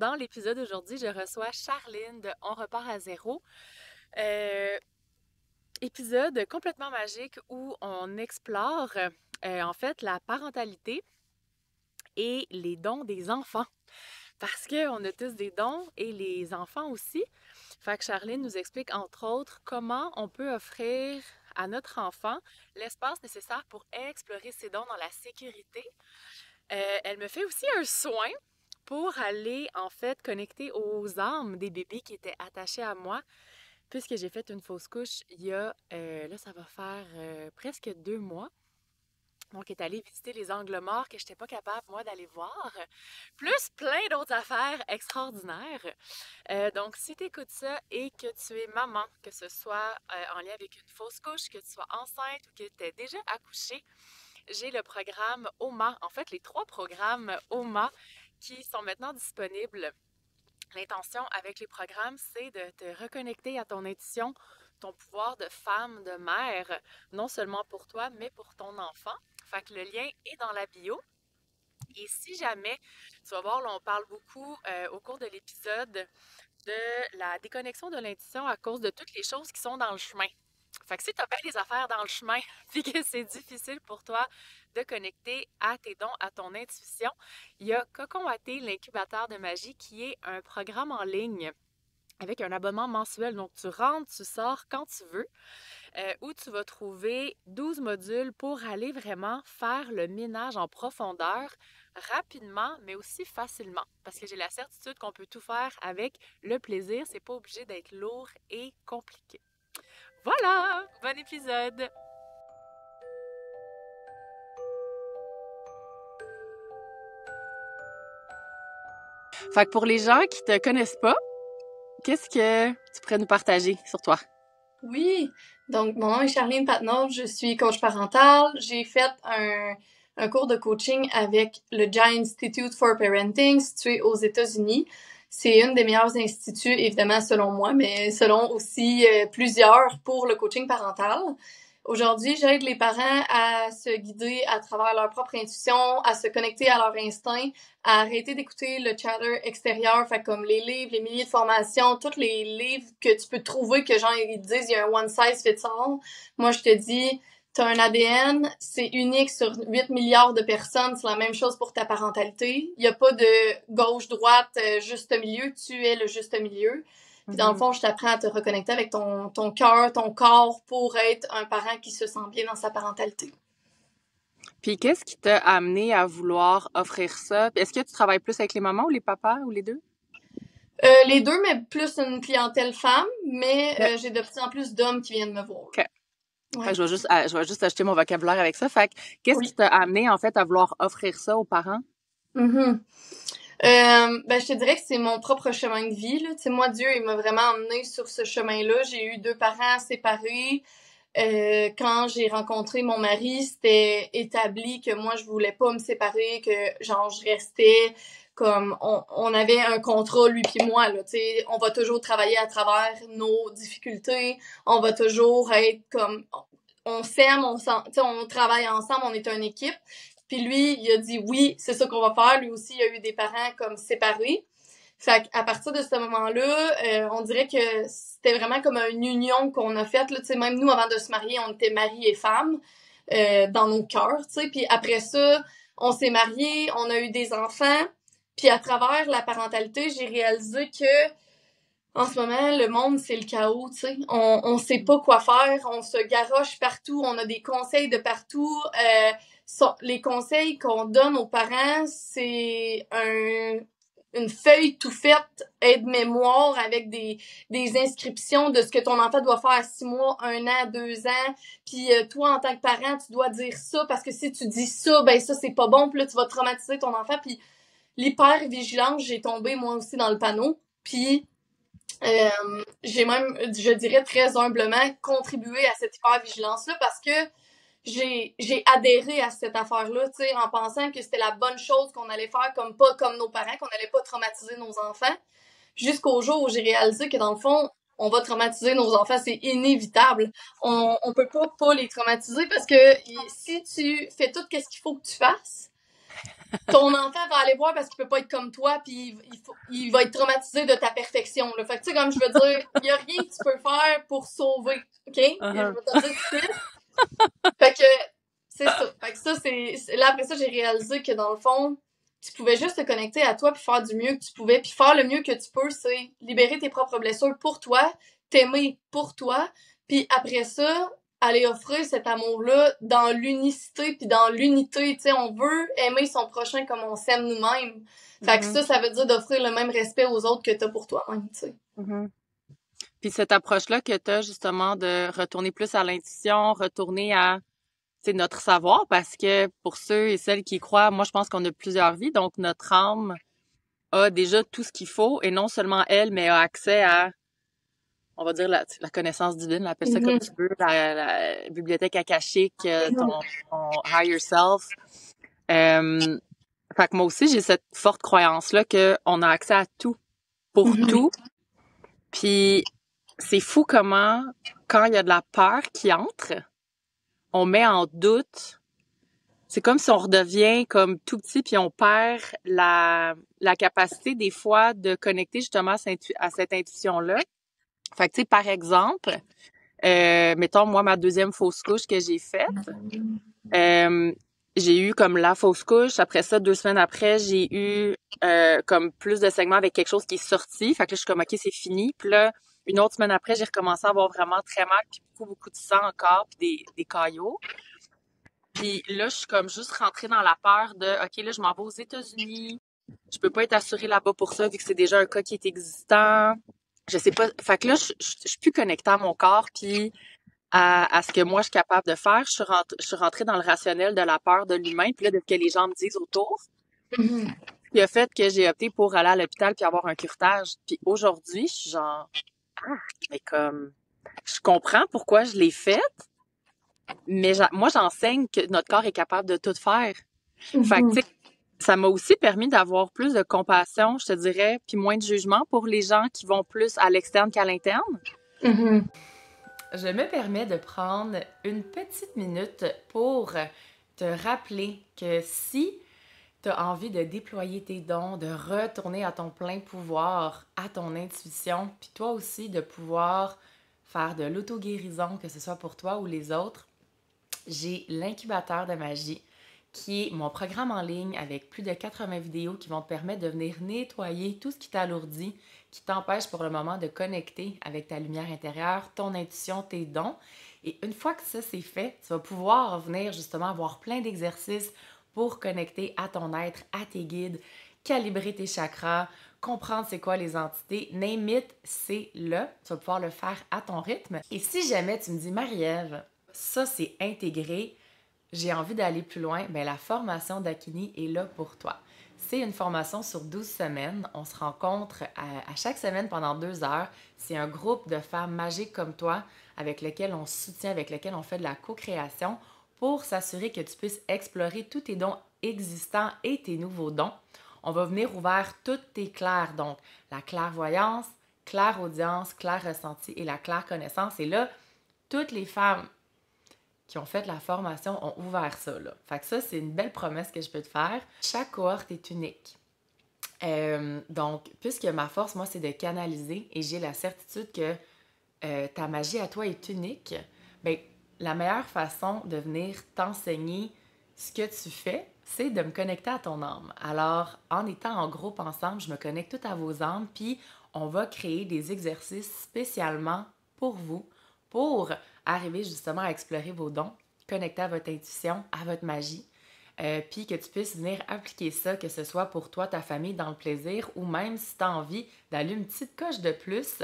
Dans l'épisode d'aujourd'hui, je reçois Charline de On repart à zéro. Euh, Épisode complètement magique où on explore en fait la parentalité et les dons des enfants. Parce qu'on a tous des dons et les enfants aussi. Fait que Charline nous explique entre autres comment on peut offrir à notre enfant l'espace nécessaire pour explorer ses dons dans la sécurité. Elle me fait aussi un soin pour aller en fait connecter aux âmes des bébés qui étaient attachés à moi, puisque j'ai fait une fausse couche il y a, là ça va faire presque 2 mois. Donc, elle est allée visiter les angles morts que je n'étais pas capable, moi, d'aller voir, plus plein d'autres affaires extraordinaires. Donc, si tu écoutes ça et que tu es maman, que ce soit en lien avec une fausse couche, que tu sois enceinte ou que tu es déjà accouchée, j'ai le programme OMA, en fait, les 3 programmes OMA qui sont maintenant disponibles. L'intention avec les programmes, c'est de te reconnecter à ton intuition, ton pouvoir de femme, de mère, non seulement pour toi, mais pour ton enfant. Fait que le lien est dans la bio. Et si jamais, tu vas voir, là, on parle beaucoup au cours de l'épisode de la déconnexion de l'intuition à cause de toutes les choses qui sont dans le chemin. Fait que si tu as bien des affaires dans le chemin puis que c'est difficile pour toi de connecter à tes dons, à ton intuition, il y a Cocon Watté, l'incubateur de magie, qui est un programme en ligne avec un abonnement mensuel. Donc, tu rentres, tu sors quand tu veux, où tu vas trouver 12 modules pour aller vraiment faire le ménage en profondeur rapidement, mais aussi facilement. Parce que j'ai la certitude qu'on peut tout faire avec le plaisir. C'est pas obligé d'être lourd et compliqué. Voilà! Bon épisode! Fait que pour les gens qui te connaissent pas, qu'est-ce que tu pourrais nous partager sur toi? Oui, donc mon nom est Charline Patnaud, je suis coach parental. J'ai fait un cours de coaching avec le Giant Institute for Parenting situé aux États-Unis. C'est une des meilleurs instituts, évidemment, selon moi, mais selon aussi plusieurs pour le coaching parental. Aujourd'hui, j'aide les parents à se guider à travers leur propre intuition, à se connecter à leur instinct, à arrêter d'écouter le chatter extérieur, fait comme les livres, les milliers de formations, tous les livres que tu peux trouver que genre ils disent il y a un one size fits all. Moi, je te dis, t'as un ADN, c'est unique sur 8 milliards de personnes, c'est la même chose pour ta parentalité. Il y a pas de gauche-droite, juste milieu, tu es le juste milieu. Puis dans le fond, je t'apprends à te reconnecter avec ton cœur, ton corps pour être un parent qui se sent bien dans sa parentalité. Puis qu'est-ce qui t'a amené à vouloir offrir ça? Est-ce que tu travailles plus avec les mamans ou les papas ou les deux? Les deux, mais plus une clientèle femme, mais OK. j'ai de plus en plus d'hommes qui viennent me voir. OK. Fait que Ouais. je vais juste acheter mon vocabulaire avec ça. Fait que qu'est-ce qui Oui. t'a amené en fait à vouloir offrir ça aux parents? Mhm. Ben, je te dirais que c'est mon propre chemin de vie, là. Tu sais, moi, Dieu, il m'a vraiment emmené sur ce chemin-là. J'ai eu 2 parents séparés. Quand j'ai rencontré mon mari, c'était établi que moi, je voulais pas me séparer, que genre, je restais comme on avait un contrat, lui puis moi, là, tu sais, on va toujours travailler à travers nos difficultés, on va toujours être comme, on s'aime, tu sais, on travaille ensemble, on est une équipe. Puis lui, il a dit oui, c'est ça qu'on va faire. Lui aussi, il a eu des parents comme séparés. Fait qu'à partir de ce moment-là, on dirait que c'était vraiment comme une union qu'on a faite. Tu sais, même nous, avant de se marier, on était mari et femme dans nos cœurs. Tu sais, puis après ça, on s'est mariés, on a eu des enfants. Puis à travers la parentalité, j'ai réalisé que en ce moment, le monde, c'est le chaos, tu sais. On sait pas quoi faire, on se garoche partout, on a des conseils de partout. Les conseils qu'on donne aux parents, c'est une feuille tout faite, aide-mémoire, avec des inscriptions de ce que ton enfant doit faire à 6 mois, 1 an, 2 ans. Puis toi, en tant que parent, tu dois dire ça, parce que si tu dis ça, ben ça, c'est pas bon. Puis là, tu vas traumatiser ton enfant. Puis l'hyper-vigilance, j'ai tombé moi aussi dans le panneau. Puis j'ai même, je dirais très humblement, contribué à cette hyper-vigilance-là parce que j'ai adhéré à cette affaire-là, tu sais, en pensant que c'était la bonne chose qu'on allait faire, comme pas comme nos parents, qu'on allait pas traumatiser nos enfants, jusqu'au jour où j'ai réalisé que dans le fond, on va traumatiser nos enfants, c'est inévitable. On peut pas les traumatiser parce que si tu fais tout ce qu'il faut que tu fasses, ton enfant va aller voir parce qu'il peut pas être comme toi, puis il va être traumatisé de ta perfection. Là. Fait que, tu sais, comme je veux dire, il y a rien que tu peux faire pour sauver, OK? Je vais te le dire tout de suite. Fait que, c'est ça. Fait que ça, là, après ça, j'ai réalisé que, dans le fond, tu pouvais juste te connecter à toi puis faire du mieux que tu pouvais. Puis faire le mieux que tu peux, c'est libérer tes propres blessures pour toi, t'aimer pour toi, puis après ça, aller offrir cet amour-là dans l'unicité puis dans l'unité. Tu sais, on veut aimer son prochain comme on s'aime nous-mêmes. Fait que ça veut dire d'offrir le même respect aux autres que t'as pour toi-même, tu sais. Puis cette approche-là que tu as justement de retourner plus à l'intuition, retourner à c'est notre savoir, parce que pour ceux et celles qui y croient, moi je pense qu'on a plusieurs vies, donc notre âme a déjà tout ce qu'il faut, et non seulement elle, mais a accès à, on va dire, la connaissance divine, appelle ça comme tu veux, la bibliothèque akashique, ton higher self. Fait que moi aussi, j'ai cette forte croyance-là qu'on a accès à tout, pour tout. Puis c'est fou comment, quand il y a de la peur qui entre, on met en doute. C'est comme si on redevient comme tout petit puis on perd la capacité des fois de connecter justement à cette intuition-là. Fait que tu sais, par exemple, mettons moi ma deuxième fausse couche que j'ai faite, j'ai eu comme la fausse couche. Après ça, 2 semaines après, j'ai eu comme plus de segments avec quelque chose qui est sorti. Fait que là, je suis comme, OK, c'est fini. Puis là, une autre semaine après, j'ai recommencé à avoir vraiment très mal, puis beaucoup de sang encore, puis des caillots. Puis là, je suis comme juste rentrée dans la peur de, OK, là, je m'en vais aux États-Unis. Je peux pas être assurée là-bas pour ça, vu que c'est déjà un cas qui est existant. Je sais pas. Fait que là, je suis plus connectée à mon corps, puis à ce que moi, je suis capable de faire. Je suis rentrée dans le rationnel de la peur de l'humain, puis là, de ce que les gens me disent autour. Qui a fait que j'ai opté pour aller à l'hôpital puis avoir un curetage. Puis aujourd'hui, je suis genre, mais comme, je comprends pourquoi je l'ai fait, mais moi, j'enseigne que notre corps est capable de tout faire. Fait que, tu sais, ça m'a aussi permis d'avoir plus de compassion, je te dirais, puis moins de jugement pour les gens qui vont plus à l'externe qu'à l'interne. Je me permets de prendre une petite minute pour te rappeler que si tu as envie de déployer tes dons, de retourner à ton plein pouvoir, à ton intuition, puis toi aussi de pouvoir faire de l'auto-guérison, que ce soit pour toi ou les autres, j'ai l'incubateur de magie, qui est mon programme en ligne avec plus de 80 vidéos qui vont te permettre de venir nettoyer tout ce qui t'alourdit, qui t'empêche pour le moment de connecter avec ta lumière intérieure, ton intuition, tes dons. Et une fois que ça c'est fait, tu vas pouvoir venir justement avoir plein d'exercices pour connecter à ton être, à tes guides, calibrer tes chakras, comprendre c'est quoi les entités, name it, c'est là. Tu vas pouvoir le faire à ton rythme. Et si jamais tu me dis, Marie-Ève, ça c'est intégré, j'ai envie d'aller plus loin, bien la formation d'Akini est là pour toi. C'est une formation sur 12 semaines. On se rencontre à chaque semaine pendant 2 heures. C'est un groupe de femmes magiques comme toi avec lequel on se soutient, avec lequel on fait de la co-création pour s'assurer que tu puisses explorer tous tes dons existants et tes nouveaux dons. On va venir ouvrir toutes tes clairs, donc la clairvoyance, clairaudience, clair ressenti et la claire connaissance. Et là, toutes les femmes qui ont fait la formation ont ouvert ça, là. Fait que ça, c'est une belle promesse que je peux te faire. Chaque cohorte est unique. Donc, puisque ma force, moi, c'est de canaliser et j'ai la certitude que ta magie à toi est unique, bien, la meilleure façon de venir t'enseigner ce que tu fais, c'est de me connecter à ton âme. Alors, en étant en groupe ensemble, je me connecte toutes à vos âmes, puis on va créer des exercices spécialement pour vous, pour arriver justement à explorer vos dons, connecter à votre intuition, à votre magie, puis que tu puisses venir appliquer ça, que ce soit pour toi, ta famille, dans le plaisir, ou même si tu as envie d'aller une petite coche de plus,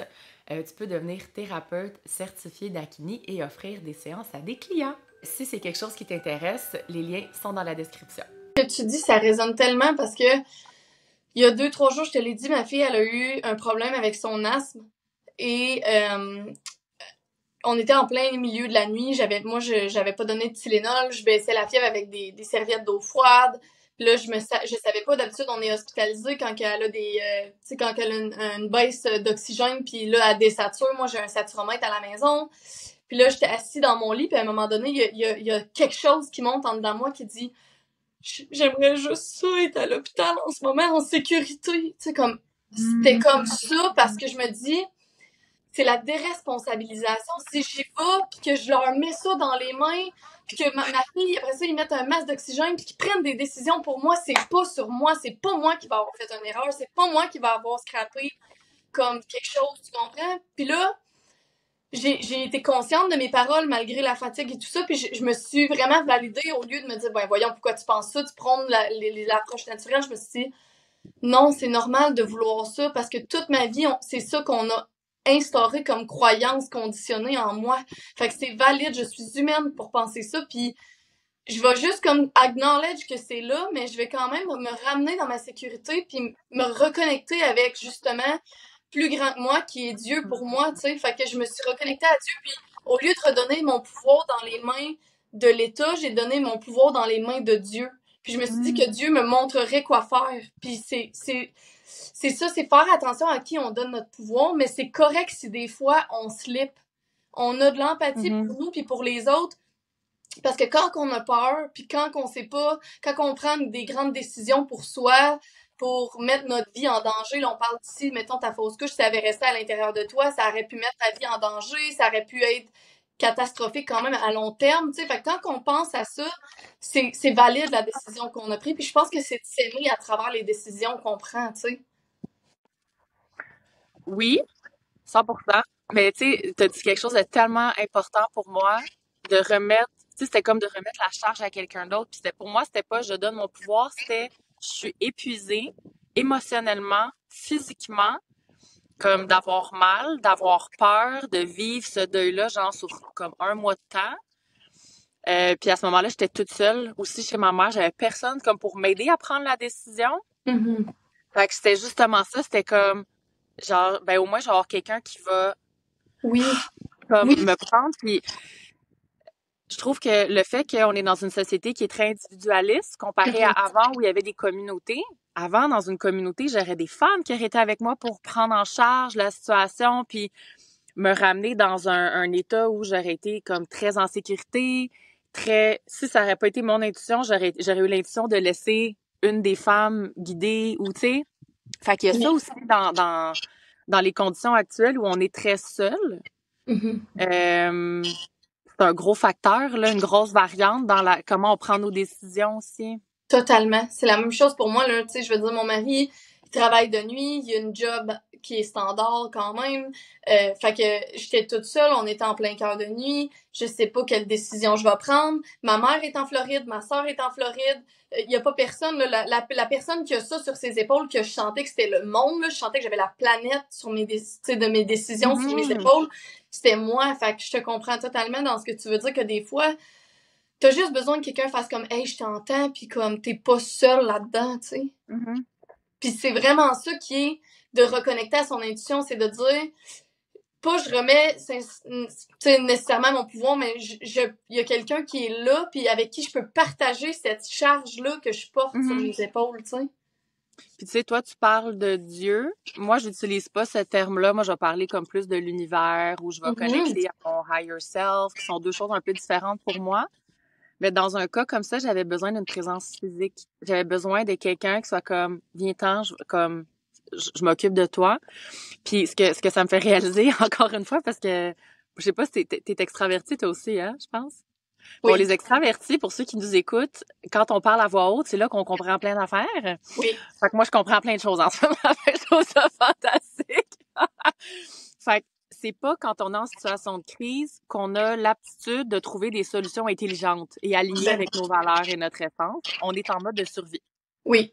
tu peux devenir thérapeute certifié d'Akini et offrir des séances à des clients. Si c'est quelque chose qui t'intéresse, les liens sont dans la description. Ce que tu dis, ça résonne tellement parce que il y a 2-3 jours, je te l'ai dit, ma fille, elle a eu un problème avec son asthme et on était en plein milieu de la nuit. J'avais pas donné de Tylenol, je baissais la fièvre avec des serviettes d'eau froide. Puis là, je savais pas, d'habitude, on est hospitalisé quand elle a quand elle a une baisse d'oxygène, puis là, elle désature. Moi, j'ai un saturomètre à la maison. Puis là, j'étais assise dans mon lit, puis à un moment donné, il y a quelque chose qui monte en dedans de moi qui dit j'aimerais juste ça, être à l'hôpital en ce moment, en sécurité. Tu sais, comme, c'était comme ça, parce que je me dis, c'est la déresponsabilisation. Si j'y vais, puis que je leur mets ça dans les mains, puis que ma fille, après ça, ils mettent un masque d'oxygène, puis qu'ils prennent des décisions pour moi, c'est pas sur moi, c'est pas moi qui va avoir fait une erreur, c'est pas moi qui va avoir scrappé comme quelque chose, tu comprends? Puis là, j'ai été consciente de mes paroles malgré la fatigue et tout ça, puis je me suis vraiment validée au lieu de me dire, ben voyons, pourquoi tu penses ça, tu prônes l'approche naturelle. Je me suis dit, non, c'est normal de vouloir ça, parce que toute ma vie, c'est ça qu'on a instauré comme croyance conditionnée en moi. Fait que c'est valide, je suis humaine pour penser ça, puis je vais juste comme acknowledge que c'est là, mais je vais quand même me ramener dans ma sécurité, puis me reconnecter avec, justement, plus grand que moi, qui est Dieu pour moi, tu sais. Fait que je me suis reconnectée à Dieu, puis au lieu de redonner mon pouvoir dans les mains de l'État, j'ai donné mon pouvoir dans les mains de Dieu. Puis je me suis dit que Dieu me montrerait quoi faire. Puis c'est ça, c'est faire attention à qui on donne notre pouvoir, mais c'est correct si des fois on slip. On a de l'empathie pour nous puis pour les autres. Parce que quand on a peur, puis quand on sait pas, quand on prend des grandes décisions pour soi, pour mettre notre vie en danger, là on parle d'ici, mettons ta fausse couche, si ça avait resté à l'intérieur de toi, ça aurait pu mettre ta vie en danger, ça aurait pu être catastrophique quand même à long terme, tu sais. Fait que quand on pense à ça, c'est valide la décision qu'on a prise, puis je pense que c'est de s'aimer à travers les décisions qu'on prend, tu sais. Oui, 100%. Mais tu sais, t'as dit quelque chose de tellement important pour moi, de remettre, tu sais, c'était comme de remettre la charge à quelqu'un d'autre. Puis c'était pour moi, c'était pas je donne mon pouvoir, c'était je suis épuisée émotionnellement, physiquement, comme d'avoir mal, d'avoir peur, de vivre ce deuil-là, genre sur comme un mois de temps. Puis à ce moment-là, j'étais toute seule aussi chez ma mère. J'avais personne comme pour m'aider à prendre la décision. Mm-hmm. Fait que c'était justement ça. C'était comme, genre, ben au moins, j'ai avoir quelqu'un qui va Oui. comme Oui. me prendre. Puis je trouve que le fait qu'on est dans une société qui est très individualiste, comparé à Mm-hmm. avant où il y avait des communautés. Avant, dans une communauté, j'aurais des femmes qui auraient été avec moi pour prendre en charge la situation, puis me ramener dans un état où j'aurais été comme très en sécurité, très... Si ça aurait pas été mon intuition, j'aurais eu l'intuition de laisser une des femmes guider ou, tu sais... Fait qu'il y a ça aussi dans les conditions actuelles où on est très seul. Mm-hmm. C'est un gros facteur, là, une grosse variante dans comment on prend nos décisions aussi. Totalement. C'est la même chose pour moi, là. Tu sais, je veux dire, mon mari, il travaille de nuit, il a une job qui est standard quand même. Fait que j'étais toute seule, on était en plein cœur de nuit. Je sais pas quelle décision je vais prendre. Ma mère est en Floride, ma soeur est en Floride. Il y a pas personne, là, la personne qui a ça sur ses épaules, que je sentais que c'était le monde, là. Je sentais que j'avais la planète sur de mes décisions sur mes épaules. C'était moi. Fait que je te comprends totalement dans ce que tu veux dire, que des fois, t'as juste besoin que quelqu'un fasse comme hey, je t'entends, puis comme t'es pas seul là-dedans, tu sais. Mm-hmm. Puis c'est vraiment ça qui est de reconnecter à son intuition, c'est de dire pas je remets nécessairement mon pouvoir, mais il y a quelqu'un qui est là, puis avec qui je peux partager cette charge-là que je porte sur mes épaules, tu sais. Puis tu sais, toi, tu parles de Dieu. Moi, j'utilise pas ce terme-là. Moi, je vais parler comme plus de l'univers, où je vais connecter à mon higher self, qui sont deux choses un peu différentes pour moi. Mais dans un cas comme ça, j'avais besoin d'une présence physique. J'avais besoin de quelqu'un qui soit comme, viens-t'en, je m'occupe de toi. Puis ce que ça me fait réaliser, encore une fois, parce que, je sais pas si t'es extraverti toi aussi, hein, je pense. Bon, Oui. les extravertis, pour ceux qui nous écoutent, quand on parle à voix haute, c'est là qu'on comprend plein d'affaires. Oui. Fait que moi, je comprends plein de choses en ce moment. Je trouve ça fantastique. Fait que c'est pas quand on est en situation de crise qu'on a l'aptitude de trouver des solutions intelligentes et alignées avec nos valeurs et notre essence. On est en mode de survie. Oui.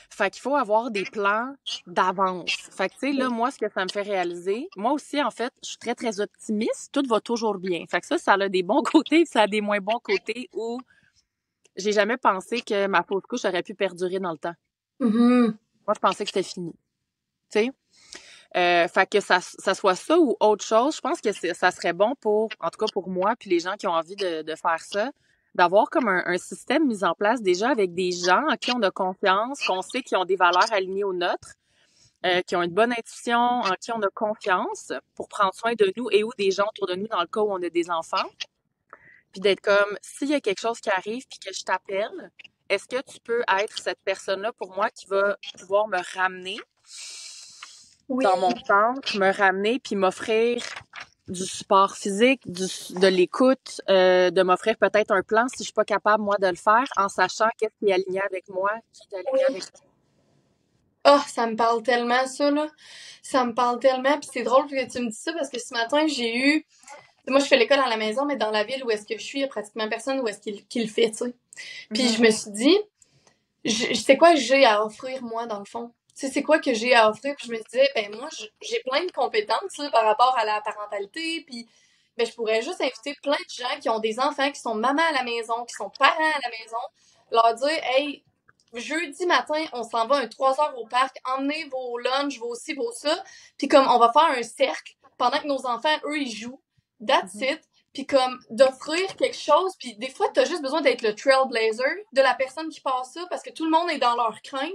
Fait qu'il faut avoir des plans d'avance. Fait que, tu sais, là, moi, ce que ça me fait réaliser, moi aussi, en fait, je suis très, très optimiste. Tout va toujours bien. Fait que ça a des bons côtés, ça a des moins bons côtés où j'ai jamais pensé que ma fausse couche aurait pu perdurer dans le temps. Mm-hmm. Moi, je pensais que c'était fini. Tu sais? Fait que ça soit ça ou autre chose, je pense que ça serait bon pour, en tout cas pour moi, puis les gens qui ont envie de faire ça, d'avoir comme un système mis en place déjà avec des gens en qui on a confiance, qu'on sait qu'ils ont des valeurs alignées aux nôtres, qui ont une bonne intuition, en qui on a confiance pour prendre soin de nous et ou des gens autour de nous dans le cas où on a des enfants. Puis d'être comme, s'il y a quelque chose qui arrive puis que je t'appelle est-ce que tu peux être cette personne-là pour moi qui va pouvoir me ramener Oui. dans mon centre, me ramener puis m'offrir du support physique, de l'écoute, de m'offrir peut-être un plan si je suis pas capable, moi, de le faire, en sachant qu'est-ce qui est aligné avec moi, qui est aligné avec toi. Oh, ça me parle tellement, ça, là. Ça me parle tellement. Puis c'est drôle que tu me dis ça parce que ce matin, j'ai eu... Moi, je fais l'école à la maison, mais dans la ville où est-ce que je suis, il y a pratiquement personne où est-ce qu'il le fait, tu sais. Puis je me suis dit, c'est quoi que j'ai à offrir, moi, dans le fond? Tu sais, c'est quoi que j'ai à offrir? Puis je me disais, ben moi, j'ai plein de compétences là, par rapport à la parentalité, puis ben, je pourrais juste inviter plein de gens qui ont des enfants, qui sont mamans à la maison, qui sont parents à la maison, leur dire, hey, jeudi matin, on s'en va un 3 heures au parc, emmenez vos lunchs, vos ci, vos ça, puis comme on va faire un cercle pendant que nos enfants, eux, ils jouent. That's it. Puis comme d'offrir quelque chose, puis des fois, t'as juste besoin d'être le trailblazer de la personne qui passe ça, parce que tout le monde est dans leur crainte.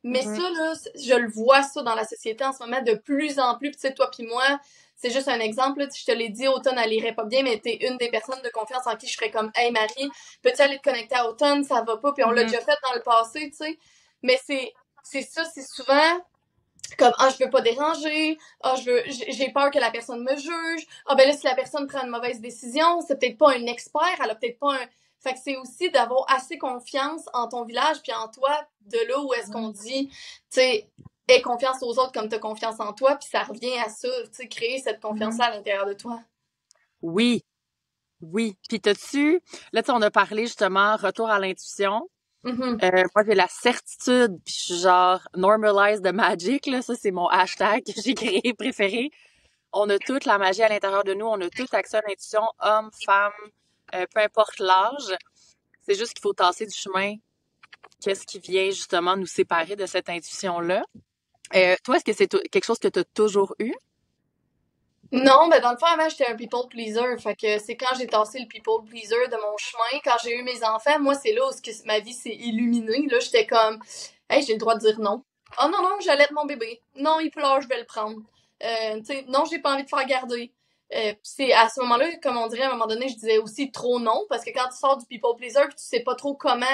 Mais ça, là, je le vois ça dans la société en ce moment de plus en plus. Puis tu sais, toi puis moi, c'est juste un exemple. Là, je te l'ai dit, Automne, elle irait pas bien, mais t'es une des personnes de confiance en qui je serais comme, hey Marie, peux-tu aller te connecter à Automne? Ça va pas. Puis on l'a déjà fait dans le passé, tu sais. Mais c'est ça, c'est souvent comme je veux pas déranger, j'ai peur que la personne me juge, ben là si la personne prend une mauvaise décision, c'est peut-être pas un expert, elle a peut-être pas un fait que c'est aussi d'avoir assez confiance en ton village puis en toi, de là où est-ce qu'on dit tu sais aie confiance aux autres comme t'as confiance en toi, puis ça revient à ça, tu sais créer cette confiance là à l'intérieur de toi. Oui, oui. Puis t'as-tu, là tu sais, on a parlé justement retour à l'intuition. Moi, j'ai la certitude, puis je suis genre normalize the magic, là, ça c'est mon hashtag que j'ai créé préféré. On a toute la magie à l'intérieur de nous, on a tout accès à l'intuition, homme, femme, peu importe l'âge. C'est juste qu'il faut tasser du chemin. Qu'est-ce qui vient justement nous séparer de cette intuition-là? Toi, est-ce que c'est quelque chose que tu as toujours eu? Non, ben dans le fond, avant, j'étais un people pleaser. Fait que c'est quand j'ai tassé le people pleaser de mon chemin, quand j'ai eu mes enfants, moi, c'est là où ma vie s'est illuminée. Là, j'étais comme, hey, j'ai le droit de dire non. Oh non, non, j'allaite mon bébé. Non, il pleure, je vais le prendre. Tu sais, non, j'ai pas envie de faire garder. C'est à ce moment-là, comme on dirait, à un moment donné, je disais aussi trop non, parce que quand tu sors du people pleaser, puis tu sais pas trop comment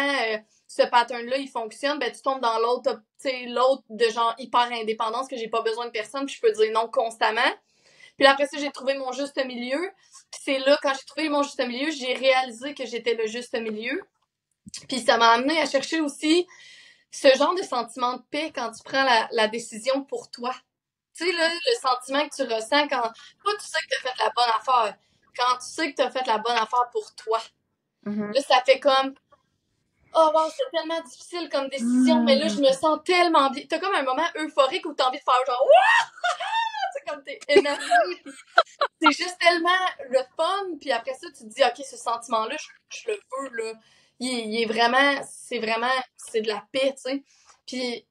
ce pattern-là, il fonctionne, ben tu tombes dans l'autre, tu sais, l'autre de genre hyper indépendance, que j'ai pas besoin de personne, puis je peux dire non constamment. Puis après ça, j'ai trouvé mon juste milieu. Puis c'est là, quand j'ai trouvé mon juste milieu, j'ai réalisé que j'étais le juste milieu. Puis ça m'a amené à chercher aussi ce genre de sentiment de paix quand tu prends la décision pour toi. Tu sais, là, le sentiment que tu ressens quand toi, tu sais que tu as fait la bonne affaire. Quand tu sais que tu as fait la bonne affaire pour toi. Là, ça fait comme oh wow, c'est tellement difficile comme décision, mais là, je me sens tellement bien. T'as comme un moment euphorique où t'as envie de faire genre c'est comme t'es énervé, puis c'est juste tellement le fun, puis après ça, tu te dis, OK, ce sentiment-là, je le veux, là. Il est vraiment, c'est de la paix, tu sais. Puis,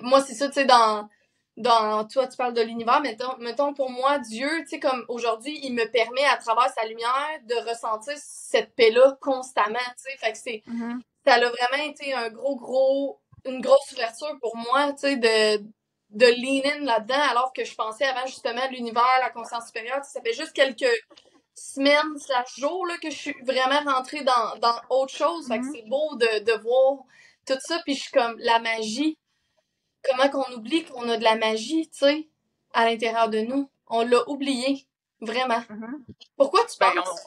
moi, c'est ça, tu sais, toi, tu parles de l'univers, mettons, pour moi, Dieu, tu sais, comme aujourd'hui, il me permet, à travers sa lumière, de ressentir cette paix-là constamment, tu sais. Fait que ça a vraiment été une grosse ouverture pour moi, tu sais, de lean in là-dedans, alors que je pensais avant justement l'univers, la conscience supérieure. Ça fait juste quelques semaines / jours là, que je suis vraiment rentrée dans autre chose. Fait que c'est beau de voir tout ça. Puis je suis comme la magie. Comment qu'on oublie qu'on a de la magie, tu sais, à l'intérieur de nous. On l'a oublié. Vraiment. Pourquoi tu Ben, penses?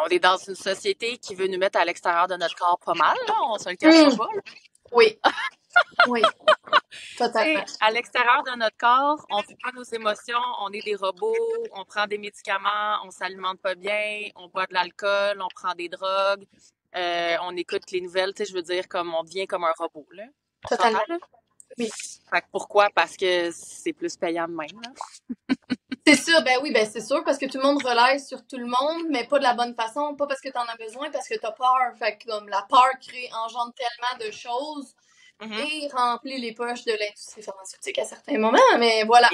on est dans une société qui veut nous mettre à l'extérieur de notre corps pas mal, là, on se le cachera pas. Là. Oui. Oui. Totalement. À l'extérieur de notre corps, on vit pas nos émotions, on est des robots, on prend des médicaments, on s'alimente pas bien, on boit de l'alcool, on prend des drogues, on écoute les nouvelles, tu sais, je veux dire, comme on devient comme un robot, là. On Totalement. s'entend, là? Oui. Fait que pourquoi? Parce que c'est plus payant de même, là. C'est sûr, ben oui, ben c'est sûr, parce que tout le monde relaie sur tout le monde, mais pas de la bonne façon, pas parce que t'en as besoin, parce que t'as peur. Fait que comme la peur engendre tellement de choses et remplit les poches de l'industrie pharmaceutique à certains moments, mais voilà.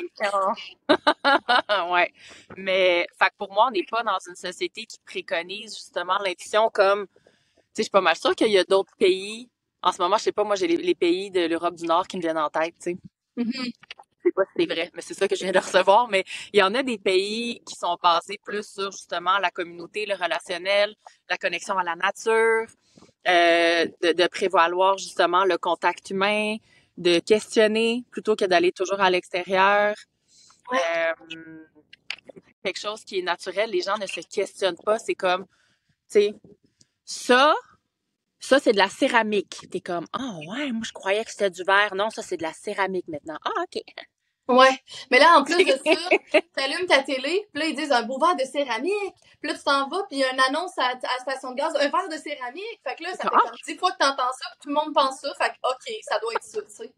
Ouais. Mais, fait que pour moi, on n'est pas dans une société qui préconise justement l'intuition comme, tu sais, je suis pas mal sûre qu'il y a d'autres pays. En ce moment, je sais pas, moi, j'ai les pays de l'Europe du Nord qui me viennent en tête, tu sais. Je sais pas si c'est vrai, mais c'est ça que je viens de recevoir. Mais il y en a des pays qui sont basés plus sur justement la communauté, le relationnel, la connexion à la nature. de prévaloir justement le contact humain, de questionner plutôt que d'aller toujours à l'extérieur. Ouais. Euh, quelque chose qui est naturel, les gens ne se questionnent pas. C'est comme, tu sais, ça, ça c'est de la céramique. T'es comme, ah ouais, moi je croyais que c'était du verre. Non, ça c'est de la céramique maintenant. Ah ok. Ouais. Mais là, en plus de ça, t'allumes ta télé, puis là, ils disent un beau verre de céramique. Puis là, tu t'en vas, puis il y a une annonce à la station de gaz, un verre de céramique. Fait que là, ça fait Ah, comme 10 fois que t'entends ça, puis tout le monde pense ça. Fait que, OK, ça doit être ça, tu sais.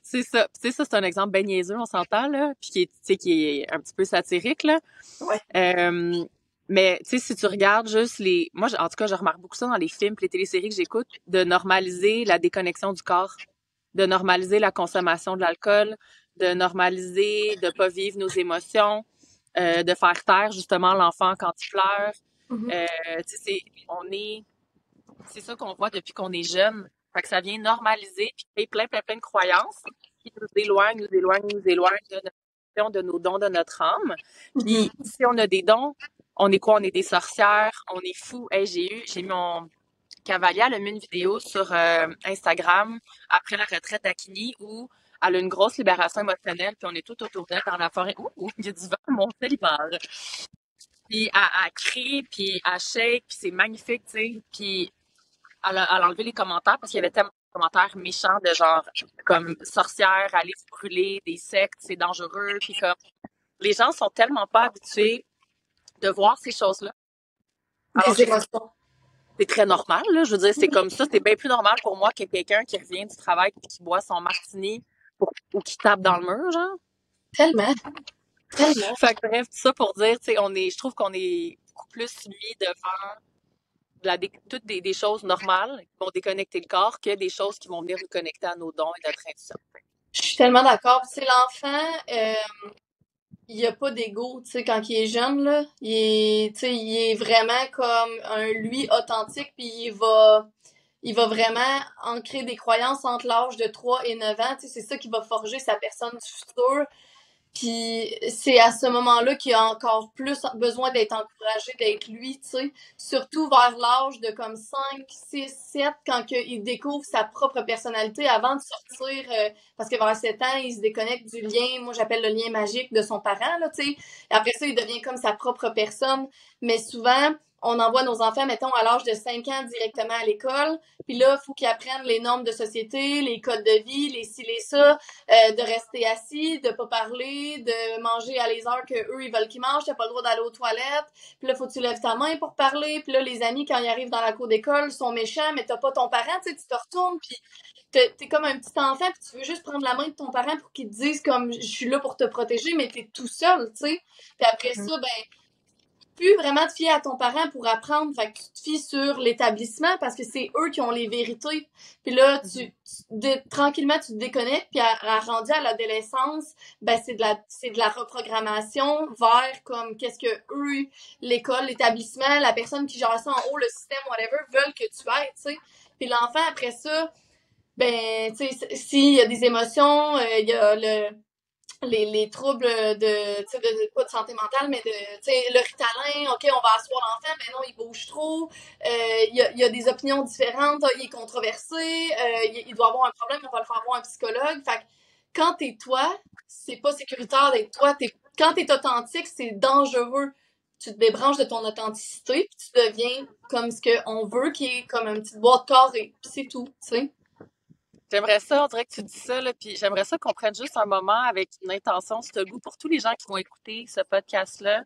c'est ça. Tu sais, ça, c'est un exemple bien niaiseux, on s'entend, là, puis qui est, tu sais, qui est un petit peu satirique, là. Ouais. Euh, mais, tu sais, si tu regardes juste les... Moi, en tout cas, je remarque beaucoup ça dans les films et les téléséries que j'écoute, de normaliser la déconnexion du corps, de normaliser la consommation de l'alcool, de normaliser de pas vivre nos émotions, de faire taire, justement, l'enfant quand il pleure. Mhm. Tu sais, c'est ça qu'on voit depuis qu'on est jeune. Fait que ça vient normaliser puis créer plein de croyances qui nous éloignent de notre mission, de nos dons, de notre âme. Mhm. Puis si on a des dons, on est quoi? On est des sorcières, on est fous. Hey, j'ai mis mon Cavalier, elle a mis une vidéo sur Instagram après la retraite d'Akini où elle a une grosse libération émotionnelle, puis on est tout autour d'elle dans la forêt. Ouh, il y a du vent, mon célibataire. Puis elle crie, puis elle shake, puis c'est magnifique, tu sais. Puis elle a enlevé les commentaires parce qu'il y avait tellement de commentaires méchants de genre comme sorcière, aller se brûler, des sectes, c'est dangereux. Puis comme les gens sont tellement pas habitués de voir ces choses-là. Alors Des que émotions. c'est très normal, là. Je veux dire, c'est comme ça. C'est bien plus normal pour moi que quelqu'un qui revient du travail et qui boit son martini ou qui tape dans le mur, genre. Tellement. Tellement. Fait que bref, tout ça pour dire, tu sais, je trouve qu'on est beaucoup plus mis devant toutes des choses normales qui vont déconnecter le corps que des choses qui vont venir nous connecter à nos dons et notre intuition. Je suis tellement d'accord. C'est l'enfant, il y a pas d'ego, tu sais, quand il est jeune, là. Tu sais, il est vraiment comme un lui authentique, puis il va vraiment ancrer des croyances entre l'âge de 3 et 9 ans. Tu sais, c'est ça qui va forger sa personne du futur. Puis c'est à ce moment-là qu'il a encore plus besoin d'être encouragé, d'être lui, tu sais. Surtout vers l'âge de comme 5, 6, 7, quand il découvre sa propre personnalité avant de sortir, parce que vers 7 ans, il se déconnecte du lien, moi j'appelle le lien magique de son parent, là, tu sais. Après ça, il devient comme sa propre personne. Mais souvent, on envoie nos enfants, mettons, à l'âge de 5 ans directement à l'école. Puis là, il faut qu'ils apprennent les normes de société, les codes de vie, les ci, les ça, de rester assis, de pas parler, de manger à les heures que eux ils veulent qu'ils mangent, t'as pas le droit d'aller aux toilettes. Puis là, faut que tu lèves ta main pour parler. Puis là, les amis, quand ils arrivent dans la cour d'école, sont méchants, mais t'as pas ton parent, tu sais, tu te retournes, puis t'es comme un petit enfant, puis tu veux juste prendre la main de ton parent pour qu'il te dise comme je suis là pour te protéger, mais t'es tout seul, tu sais. Puis après Mm. ça, ben plus vraiment te fier à ton parent pour apprendre, fait que tu te fies sur l'établissement parce que c'est eux qui ont les vérités. Puis là, tranquillement, tu te déconnectes, puis rendu à l'adolescence, ben c'est de la reprogrammation vers comme qu'est-ce que eux, l'école, l'établissement, la personne qui gère ça en haut, le système, whatever, veulent que tu ailles, tu sais. Puis l'enfant, après ça, ben, tu sais, s'il y a des émotions, il y a les troubles pas de santé mentale, mais le Ritalin, OK, on va asseoir l'enfant, mais non, il bouge trop, il y a des opinions différentes, il est controversé, il doit avoir un problème, on va le faire voir un psychologue. Fait que quand t'es toi, c'est pas sécuritaire d'être toi. Quand t'es authentique, c'est dangereux. Tu te débranches de ton authenticité, puis tu deviens comme ce qu'on veut, qui est comme une petite boîte carrée, puis c'est tout, tu sais. J'aimerais ça, on dirait que tu dis ça, là, puis j'aimerais ça qu'on prenne juste un moment avec une intention, ce goût pour tous les gens qui vont écouter ce podcast-là.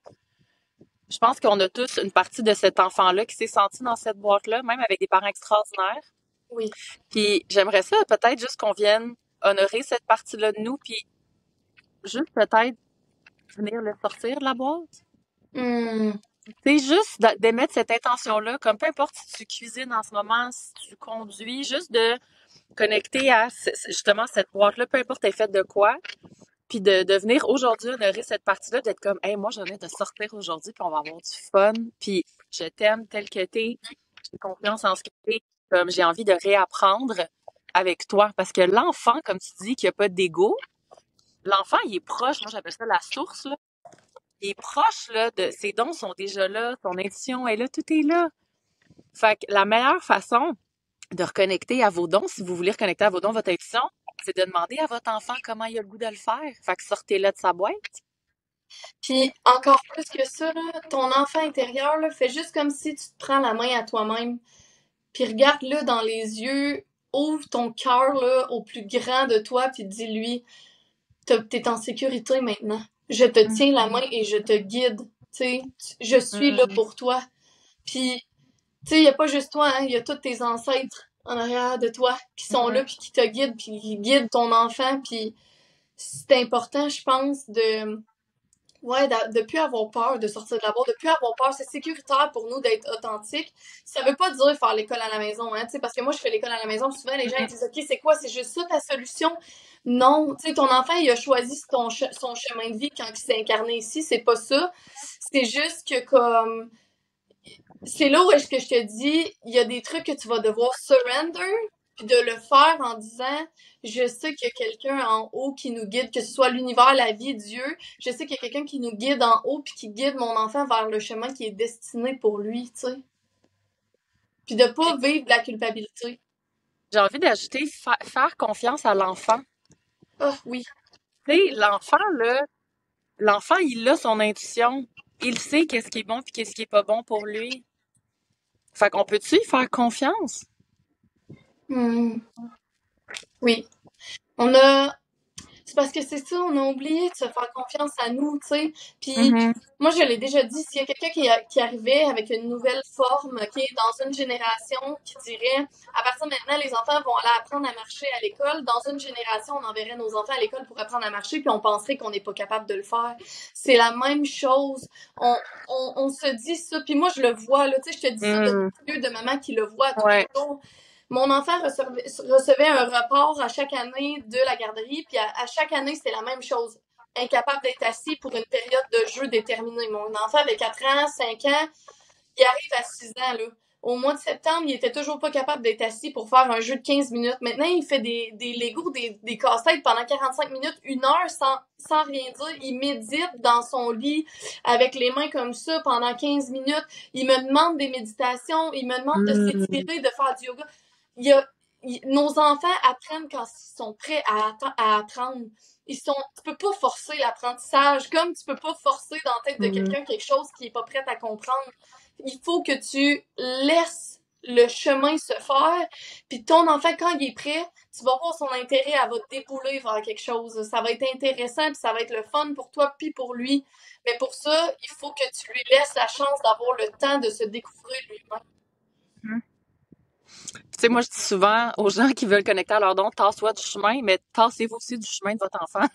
Je pense qu'on a tous une partie de cet enfant-là qui s'est senti dans cette boîte-là, même avec des parents extraordinaires. Oui. Puis j'aimerais ça peut-être juste qu'on vienne honorer cette partie-là de nous, puis juste peut-être venir le sortir de la boîte. Hmm. C'est juste d'émettre cette intention-là, comme peu importe si tu cuisines en ce moment, si tu conduis, juste de connecter à justement cette boîte-là, peu importe elle est faite de quoi, puis de venir aujourd'hui honorer cette partie-là, d'être comme, hey, moi, j'en ai de sortir aujourd'hui, puis on va avoir du fun, puis je t'aime tel que t'es, j'ai confiance en ce que t'es, comme j'ai envie de réapprendre avec toi, parce que l'enfant, comme tu dis, qui a pas d'ego, l'enfant, il est proche, moi j'appelle ça la source, là. Il est proche, là, ses dons sont déjà là, son intuition est là, tout est là. Fait que la meilleure façon de reconnecter à vos dons, si vous voulez reconnecter à vos dons, votre intuition, c'est de demander à votre enfant comment il a le goût de le faire. Fait que sortez-le de sa boîte. Puis encore plus que ça, là, ton enfant intérieur, là, fais juste comme si tu te prends la main à toi-même. Puis regarde-le dans les yeux, ouvre ton cœur là, au plus grand de toi, puis dis-lui, t'es en sécurité maintenant. Je te tiens la main et je te guide. Tu sais, je suis là pour toi. Puis, tu sais, il n'y a pas juste toi, hein, il y a tous tes ancêtres en arrière de toi qui sont là, puis qui te guident, puis qui guident ton enfant. Puis c'est important, je pense, de plus avoir peur de sortir de la boîte, de plus avoir peur. C'est sécuritaire pour nous d'être authentiques. Ça veut pas dire faire l'école à la maison, hein, tu sais, parce que moi, je fais l'école à la maison. Souvent, les gens ils disent, OK, c'est quoi? C'est juste ça ta solution? Non, tu sais, ton enfant, il a choisi son chemin de vie quand il s'est incarné ici. C'est pas ça. C'est juste que, comme, c'est là où est-ce que je te dis, il y a des trucs que tu vas devoir surrender, puis de le faire en disant, je sais qu'il y a quelqu'un en haut qui nous guide, que ce soit l'univers, la vie, Dieu. Je sais qu'il y a quelqu'un qui nous guide en haut, puis qui guide mon enfant vers le chemin qui est destiné pour lui, tu sais. Puis de pas vivre de la culpabilité. J'ai envie d'ajouter faire confiance à l'enfant. Ah oui. Tu sais, l'enfant, il a son intuition. Il sait qu'est-ce qui est bon puis qu'est-ce qui est pas bon pour lui. Fait qu'on peut-tu y faire confiance? Oui. On a C'est parce que c'est ça, on a oublié de se faire confiance à nous, tu sais. Puis moi, je l'ai déjà dit, s'il y a quelqu'un qui arrivait avec une nouvelle forme, qui est dans une génération qui dirait, à partir de maintenant, les enfants vont aller apprendre à marcher à l'école. Dans une génération, on enverrait nos enfants à l'école pour apprendre à marcher, puis on penserait qu'on n'est pas capable de le faire. C'est la même chose. On se dit ça, puis moi, je le vois, là, tu sais, je te dis ça de yeux de maman qui le voit tous les jours. Mon enfant recevait un report à chaque année de la garderie, puis à chaque année, c'était la même chose. Incapable d'être assis pour une période de jeu déterminée. Mon enfant avait 4 ans, 5 ans, il arrive à 6 ans, là. Au mois de septembre, il était toujours pas capable d'être assis pour faire un jeu de 15 minutes. Maintenant, il fait des Legos, des casse-têtes pendant 45 minutes, 1 heure sans rien dire. Il médite dans son lit avec les mains comme ça pendant 15 minutes. Il me demande des méditations, il me demande de s'étirer, de faire du yoga. Nos enfants apprennent quand ils sont prêts à apprendre. Tu peux pas forcer l'apprentissage, comme tu peux pas forcer dans la tête de quelqu'un quelque chose qui est pas prêt à comprendre. Il faut que tu laisses le chemin se faire, puis ton enfant, quand il est prêt, tu vas voir son intérêt, elle va te dépouler vers quelque chose. Ça va être intéressant, puis ça va être le fun pour toi, puis pour lui. Mais pour ça, il faut que tu lui laisses la chance d'avoir le temps de se découvrir lui-même. Tu sais, moi, je dis souvent aux gens qui veulent connecter à leur don, tasse-toi du chemin, mais tassez-vous aussi du chemin de votre enfant.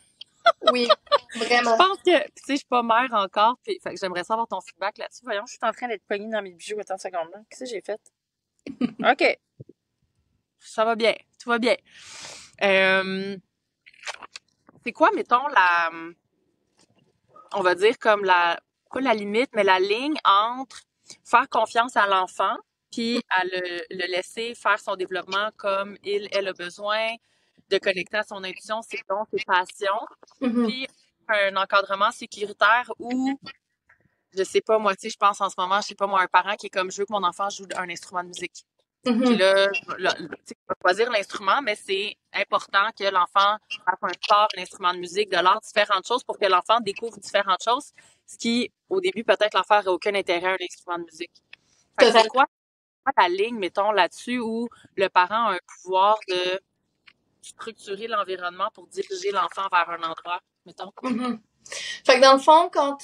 Oui, vraiment. Je pense que, tu sais, je suis pas mère encore, puis fait que j'aimerais savoir ton feedback là-dessus. Voyons, je suis en train d'être pognée dans mes bijoux. Attends une seconde, là. Qu'est-ce que j'ai fait? OK. Ça va bien. Tout va bien. C'est quoi, mettons, on va dire comme pas la limite, mais la ligne entre faire confiance à l'enfant puis à le laisser faire son développement comme elle a besoin, de connecter à son intuition, ses dons, ses passions, puis un encadrement sécuritaire où, je sais pas, moi, tu sais, je pense en ce moment, je sais pas, moi, un parent qui est comme, je veux que mon enfant joue un instrument de musique. Puis là, tu sais, il va choisir l'instrument, mais c'est important que l'enfant fasse un sport, un instrument de musique, de l'art, différentes choses pour que l'enfant découvre différentes choses, ce qui, au début, peut-être l'enfant n'aurait aucun intérêt à un instrument de musique. Fait que c'est quoi la ligne, mettons, là-dessus, où le parent a un pouvoir de structurer l'environnement pour diriger l'enfant vers un endroit, mettons? Fait que dans le fond, quand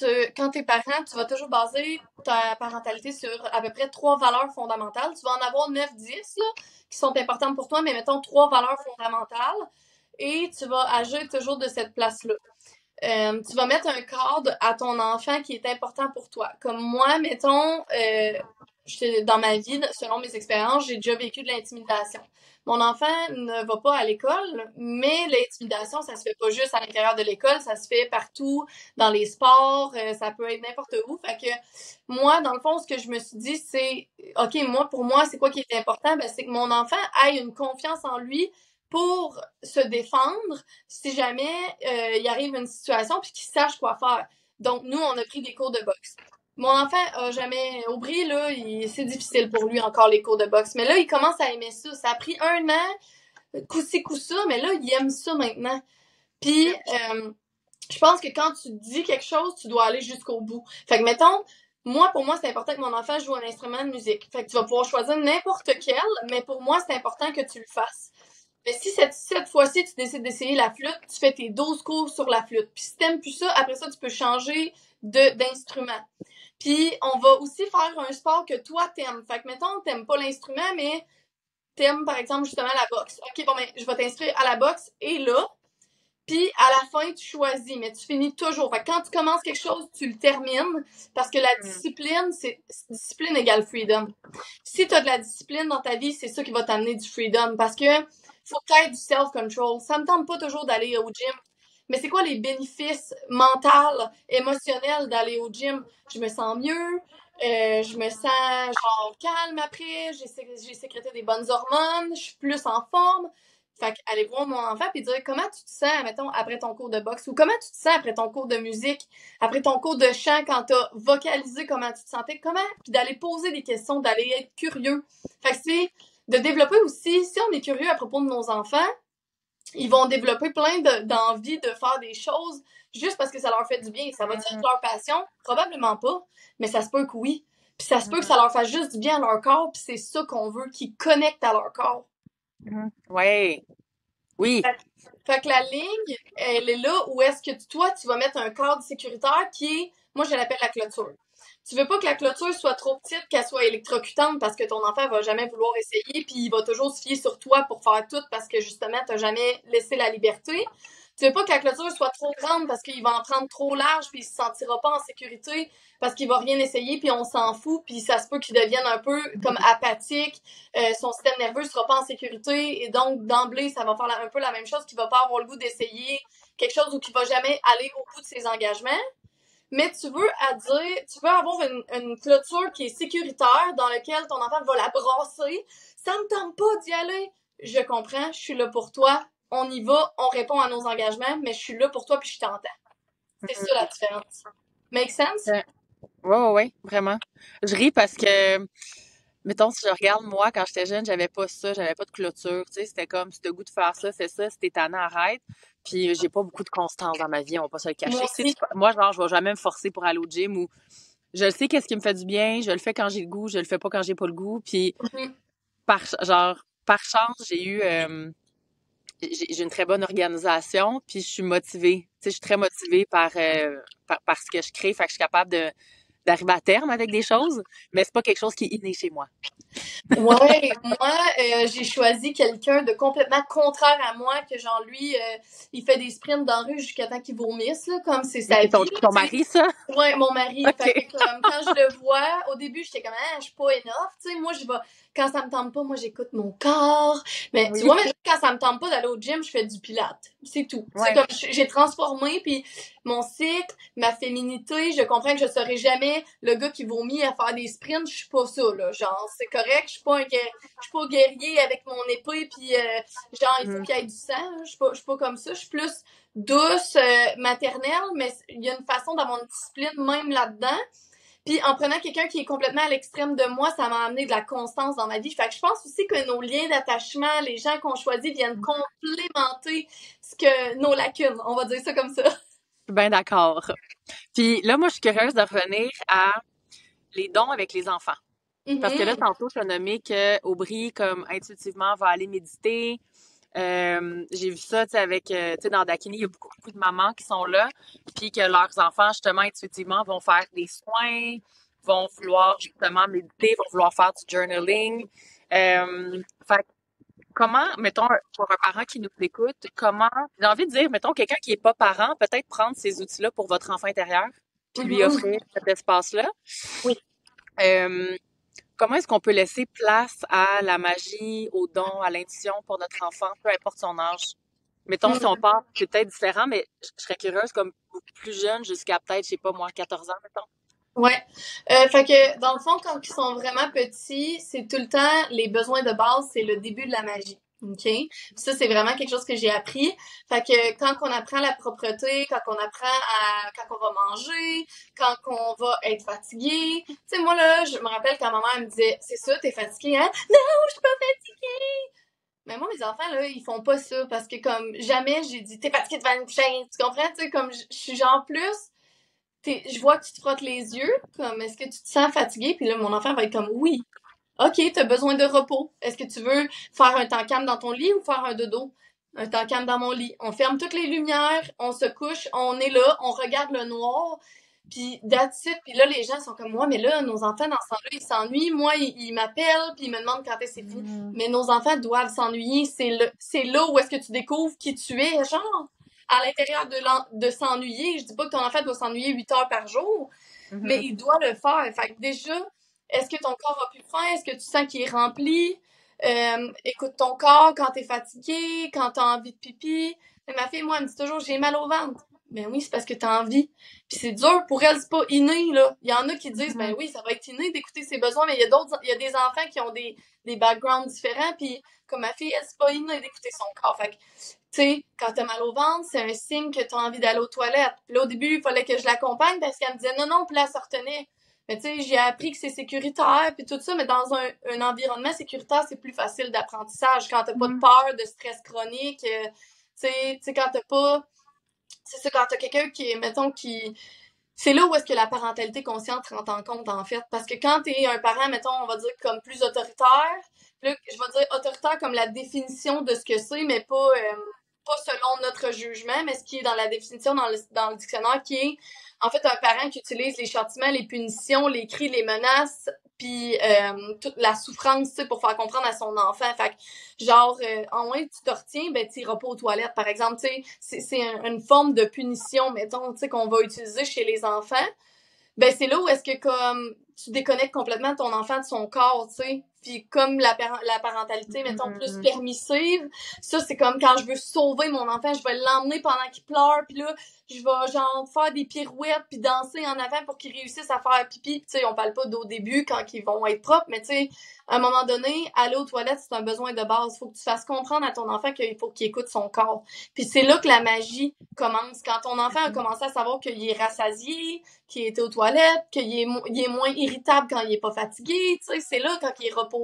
t'es parent, tu vas toujours baser ta parentalité sur à peu près 3 valeurs fondamentales. Tu vas en avoir 9-10 là, qui sont importantes pour toi, mais mettons 3 valeurs fondamentales. Et tu vas agir toujours de cette place-là. Tu vas mettre un cadre à ton enfant qui est important pour toi. Comme moi, mettons, dans ma vie, selon mes expériences, j'ai déjà vécu de l'intimidation. Mon enfant ne va pas à l'école, mais l'intimidation, ça se fait pas juste à l'intérieur de l'école, ça se fait partout, dans les sports, ça peut être n'importe où. Fait que moi, dans le fond, ce que je me suis dit, c'est, OK, pour moi, c'est quoi qui est important? Ben, c'est que mon enfant ait une confiance en lui pour se défendre si jamais il arrive une situation puis qu'il sache quoi faire. Donc, nous, on a pris des cours de boxe. Mon enfant a jamais... Aubry, là, c'est difficile pour lui encore les cours de boxe. Mais là, il commence à aimer ça. Ça a pris 1 an, coup-ci, coup-ça, mais là, il aime ça maintenant. Puis, je pense que quand tu dis quelque chose, tu dois aller jusqu'au bout. Fait que, mettons, pour moi, c'est important que mon enfant joue un instrument de musique. Fait que tu vas pouvoir choisir n'importe quel, mais pour moi, c'est important que tu le fasses. Mais si cette fois-ci, tu décides d'essayer la flûte, tu fais tes 12 cours sur la flûte. Puis si t'aimes plus ça, après ça, tu peux changer d'instrument. Puis on va aussi faire un sport que toi t'aimes. Fait que mettons, t'aimes pas l'instrument, mais t'aimes par exemple justement la boxe. Ok, bon ben, je vais t'inscrire à la boxe et là, puis à la fin, tu choisis, mais tu finis toujours. Fait que quand tu commences quelque chose, tu le termines parce que la discipline, c'est discipline égale freedom. Si tu as de la discipline dans ta vie, c'est ça qui va t'amener du freedom parce que faut que tu aies du self-control. Ça me tente pas toujours d'aller au gym. Mais c'est quoi les bénéfices mentaux, émotionnels d'aller au gym? Je me sens mieux, je me sens genre calme après, j'ai sécrété des bonnes hormones, je suis plus en forme. Fait qu'aller voir mon enfant puis dire comment tu te sens, mettons, après ton cours de boxe ou comment tu te sens après ton cours de musique, après ton cours de chant quand t'as vocalisé comment tu te sentais, comment, puis d'aller poser des questions, d'aller être curieux. Fait que c'est de développer aussi, si on est curieux à propos de nos enfants, ils vont développer plein d'envie de faire des choses juste parce que ça leur fait du bien. Ça va être leur passion? Probablement pas, mais ça se peut que oui. Puis ça se peut que ça leur fasse juste du bien à leur corps, puis c'est ça qu'on veut, qu'ils connectent à leur corps. Ouais. Oui. Fait que la ligne, elle est là où est-ce que toi, tu vas mettre un cadre sécuritaire qui est, moi je l'appelle la clôture. Tu veux pas que la clôture soit trop petite, qu'elle soit électrocutante parce que ton enfant va jamais vouloir essayer, puis il va toujours se fier sur toi pour faire tout parce que justement, t'as jamais laissé la liberté. Tu veux pas que la clôture soit trop grande parce qu'il va en prendre trop large puis il se sentira pas en sécurité parce qu'il va rien essayer puis on s'en fout puis ça se peut qu'il devienne un peu comme apathique, son système nerveux sera pas en sécurité et donc d'emblée ça va faire un peu la même chose, qu'il va pas avoir le goût d'essayer quelque chose ou qu'il va jamais aller au bout de ses engagements. Mais tu veux avoir une clôture qui est sécuritaire dans laquelle ton enfant va la brasser. Ça me tente pas d'y aller. Je comprends, je suis là pour toi. On y va, on répond à nos engagements, mais je suis là pour toi puis je t'entends. C'est ça la différence. Make sense? Ouais, vraiment. Je ris parce que, mettons, si je regarde, moi, quand j'étais jeune, j'avais pas ça, j'avais pas de clôture, tu sais, c'était comme, si t'as le goût de faire ça, fais ça, si t'es tannant, arrête. Puis j'ai pas beaucoup de constance dans ma vie, on va pas se le cacher. Moi aussi. Moi, genre, je vais jamais me forcer pour aller au gym ou je le sais qu'est-ce qui me fait du bien, je le fais quand j'ai le goût, je le fais pas quand j'ai pas le goût. Puis, Mhm. par chance, j'ai une très bonne organisation, puis je suis motivée. Tu sais, je suis très motivée par ce que je crée, fait que je suis capable d'arriver à terme avec des choses, mais c'est pas quelque chose qui est inné chez moi. Ouais, moi, j'ai choisi quelqu'un de complètement contraire à moi, que genre lui, il fait des sprints dans la rue jusqu'à temps qu'il vomisse, là, comme c'est sa C'est vie. ton mari, ça? Ouais, mon mari. Fait OK. que comme quand je le vois, au début, j'étais comme ah, je suis pas enough, tu sais, moi je vais quand ça me tente pas, moi j'écoute mon corps. Mais tu Oui. vois, même quand ça me tente pas d'aller au gym, je fais du pilates. C'est tout. Tu sais Ouais. comme j'ai transformé puis mon cycle, ma féminité, je comprends que je serai jamais le gars qui vomit à faire des sprints, je suis pas ça là, genre c'est correct, je suis pas guerrier avec mon épée puis genre il faut Mhm. qu'il y ait du sang, hein. Je suis pas comme ça, je suis plus douce, maternelle, mais il y a une façon d'avoir une discipline même là-dedans. Puis en prenant quelqu'un qui est complètement à l'extrême de moi, ça m'a amené de la constance dans ma vie. Fait que je pense aussi que nos liens d'attachement, les gens qu'on choisit viennent complémenter nos lacunes. On va dire ça comme ça. Je suis bien d'accord. Puis là, moi, je suis curieuse de revenir à les dons avec les enfants. Parce que là, Mhm. tantôt, je as nommé que Aubry, comme intuitivement, va aller méditer. J'ai vu ça, tu sais, avec, tu sais, dans Dakini, il y a beaucoup de mamans qui sont là, puis que leurs enfants, justement, intuitivement, vont faire des soins, vont vouloir, justement, méditer, vont vouloir faire du journaling. Fait que comment, mettons, pour un parent qui nous écoute, j'ai envie de dire, mettons, quelqu'un qui est pas parent, peut-être prendre ces outils-là pour votre enfant intérieur, puis lui Mhm. offrir cet espace-là. Oui. Euh, Comment est-ce qu'on peut laisser place à la magie, au don, à l'intuition pour notre enfant, peu importe son âge? Mettons, si on Mhm. part, c'est peut-être différent, mais je serais curieuse comme plus jeune jusqu'à peut-être, je sais pas moi, 14 ans, mettons. Ouais. Fait que dans le fond, quand ils sont vraiment petits, c'est tout le temps les besoins de base, c'est le début de la magie. OK? Ça, c'est vraiment quelque chose que j'ai appris. Fait que quand on apprend la propreté, quand on va manger, quand on va être fatigué. Tu sais, moi, là, je me rappelle quand ma mère me disait, c'est ça, t'es fatigué, hein? Non, je suis pas fatiguée! Mais moi, mes enfants, là, ils font pas ça parce que comme jamais j'ai dit, t'es fatiguée devant une chaîne. Tu comprends? Tu sais, comme je suis genre plus, je vois que tu te frottes les yeux, comme, est-ce que tu te sens fatigué? Puis là, mon enfant va être comme, oui. OK, t'as besoin de repos. Est-ce que tu veux faire un temps calme dans ton lit ou faire un dodo? Un temps calme dans mon lit. On ferme toutes les lumières, on se couche, on est là, on regarde le noir, puis that's it. Puis là, les gens sont comme moi, mais là, nos enfants, dans ce temps-là, ils s'ennuient. Moi, ils m'appellent, puis ils me demandent quand est-ce que c'est fini. Mais nos enfants doivent s'ennuyer. C'est là où est-ce que tu découvres qui tu es, genre. À l'intérieur de s'ennuyer. Je dis pas que ton enfant doit s'ennuyer 8 heures par jour, mais il doit le faire. Fait que déjà, est-ce que ton corps a plus faim? Est-ce que tu sens qu'il est rempli? Écoute ton corps quand t'es fatigué, quand t'as envie de pipi. Mais ma fille, moi, elle me dit toujours, j'ai mal au ventre. Ben oui, c'est parce que t'as envie. Puis c'est dur pour elle, c'est pas inné, là. Il y en a qui disent, ben oui, ça va être inné d'écouter ses besoins, mais il y a des enfants qui ont des backgrounds différents, puis comme ma fille, elle, c'est pas inné d'écouter son corps. Fait que, tu sais, quand t'as mal au ventre, c'est un signe que t'as envie d'aller aux toilettes. Puis là, au début, il fallait que je l'accompagne parce qu'elle me disait non, non, puis là, elle se retenait. Mais tu sais, j'ai appris que c'est sécuritaire, puis tout ça, mais dans un environnement sécuritaire, c'est plus facile d'apprentissage. Quand t'as pas de peur, de stress chronique, tu sais, quand t'as pas... C'est ça, quand t'as quelqu'un qui, mettons, qui... C'est là où est-ce que la parentalité consciente rentre en compte, en fait. Parce que quand t'es un parent, mettons, on va dire comme plus autoritaire, là, je vais dire autoritaire comme la définition de ce que c'est, mais pas selon notre jugement, mais ce qui est dans la définition dans le dictionnaire, qui est en fait un parent qui utilise les châtiments, les punitions, les cris, les menaces, puis toute la souffrance, tu sais, pour faire comprendre à son enfant. Fait que, genre, en moins tu te retiens, ben t'iras pas aux toilettes, par exemple, tu sais, c'est une forme de punition, mettons, tu sais, qu'on va utiliser chez les enfants. Ben c'est là où est-ce que comme tu déconnectes complètement ton enfant de son corps, tu sais. Puis comme la parentalité, mettons, plus permissive, ça, c'est comme quand je veux sauver mon enfant, je vais l'emmener pendant qu'il pleure, puis là, je vais genre faire des pirouettes, puis danser en avant pour qu'il réussisse à faire pipi. Tu sais, on parle pas d'au début quand ils vont être propres, mais tu sais, à un moment donné, aller aux toilettes, c'est un besoin de base. Faut que tu fasses comprendre à ton enfant qu'il faut qu'il écoute son corps. Puis c'est là que la magie commence. Quand ton enfant a commencé à savoir qu'il est rassasié, qu'il était aux toilettes, il est moins irritable quand il est pas fatigué, tu sais, c'est là quand il est reposé,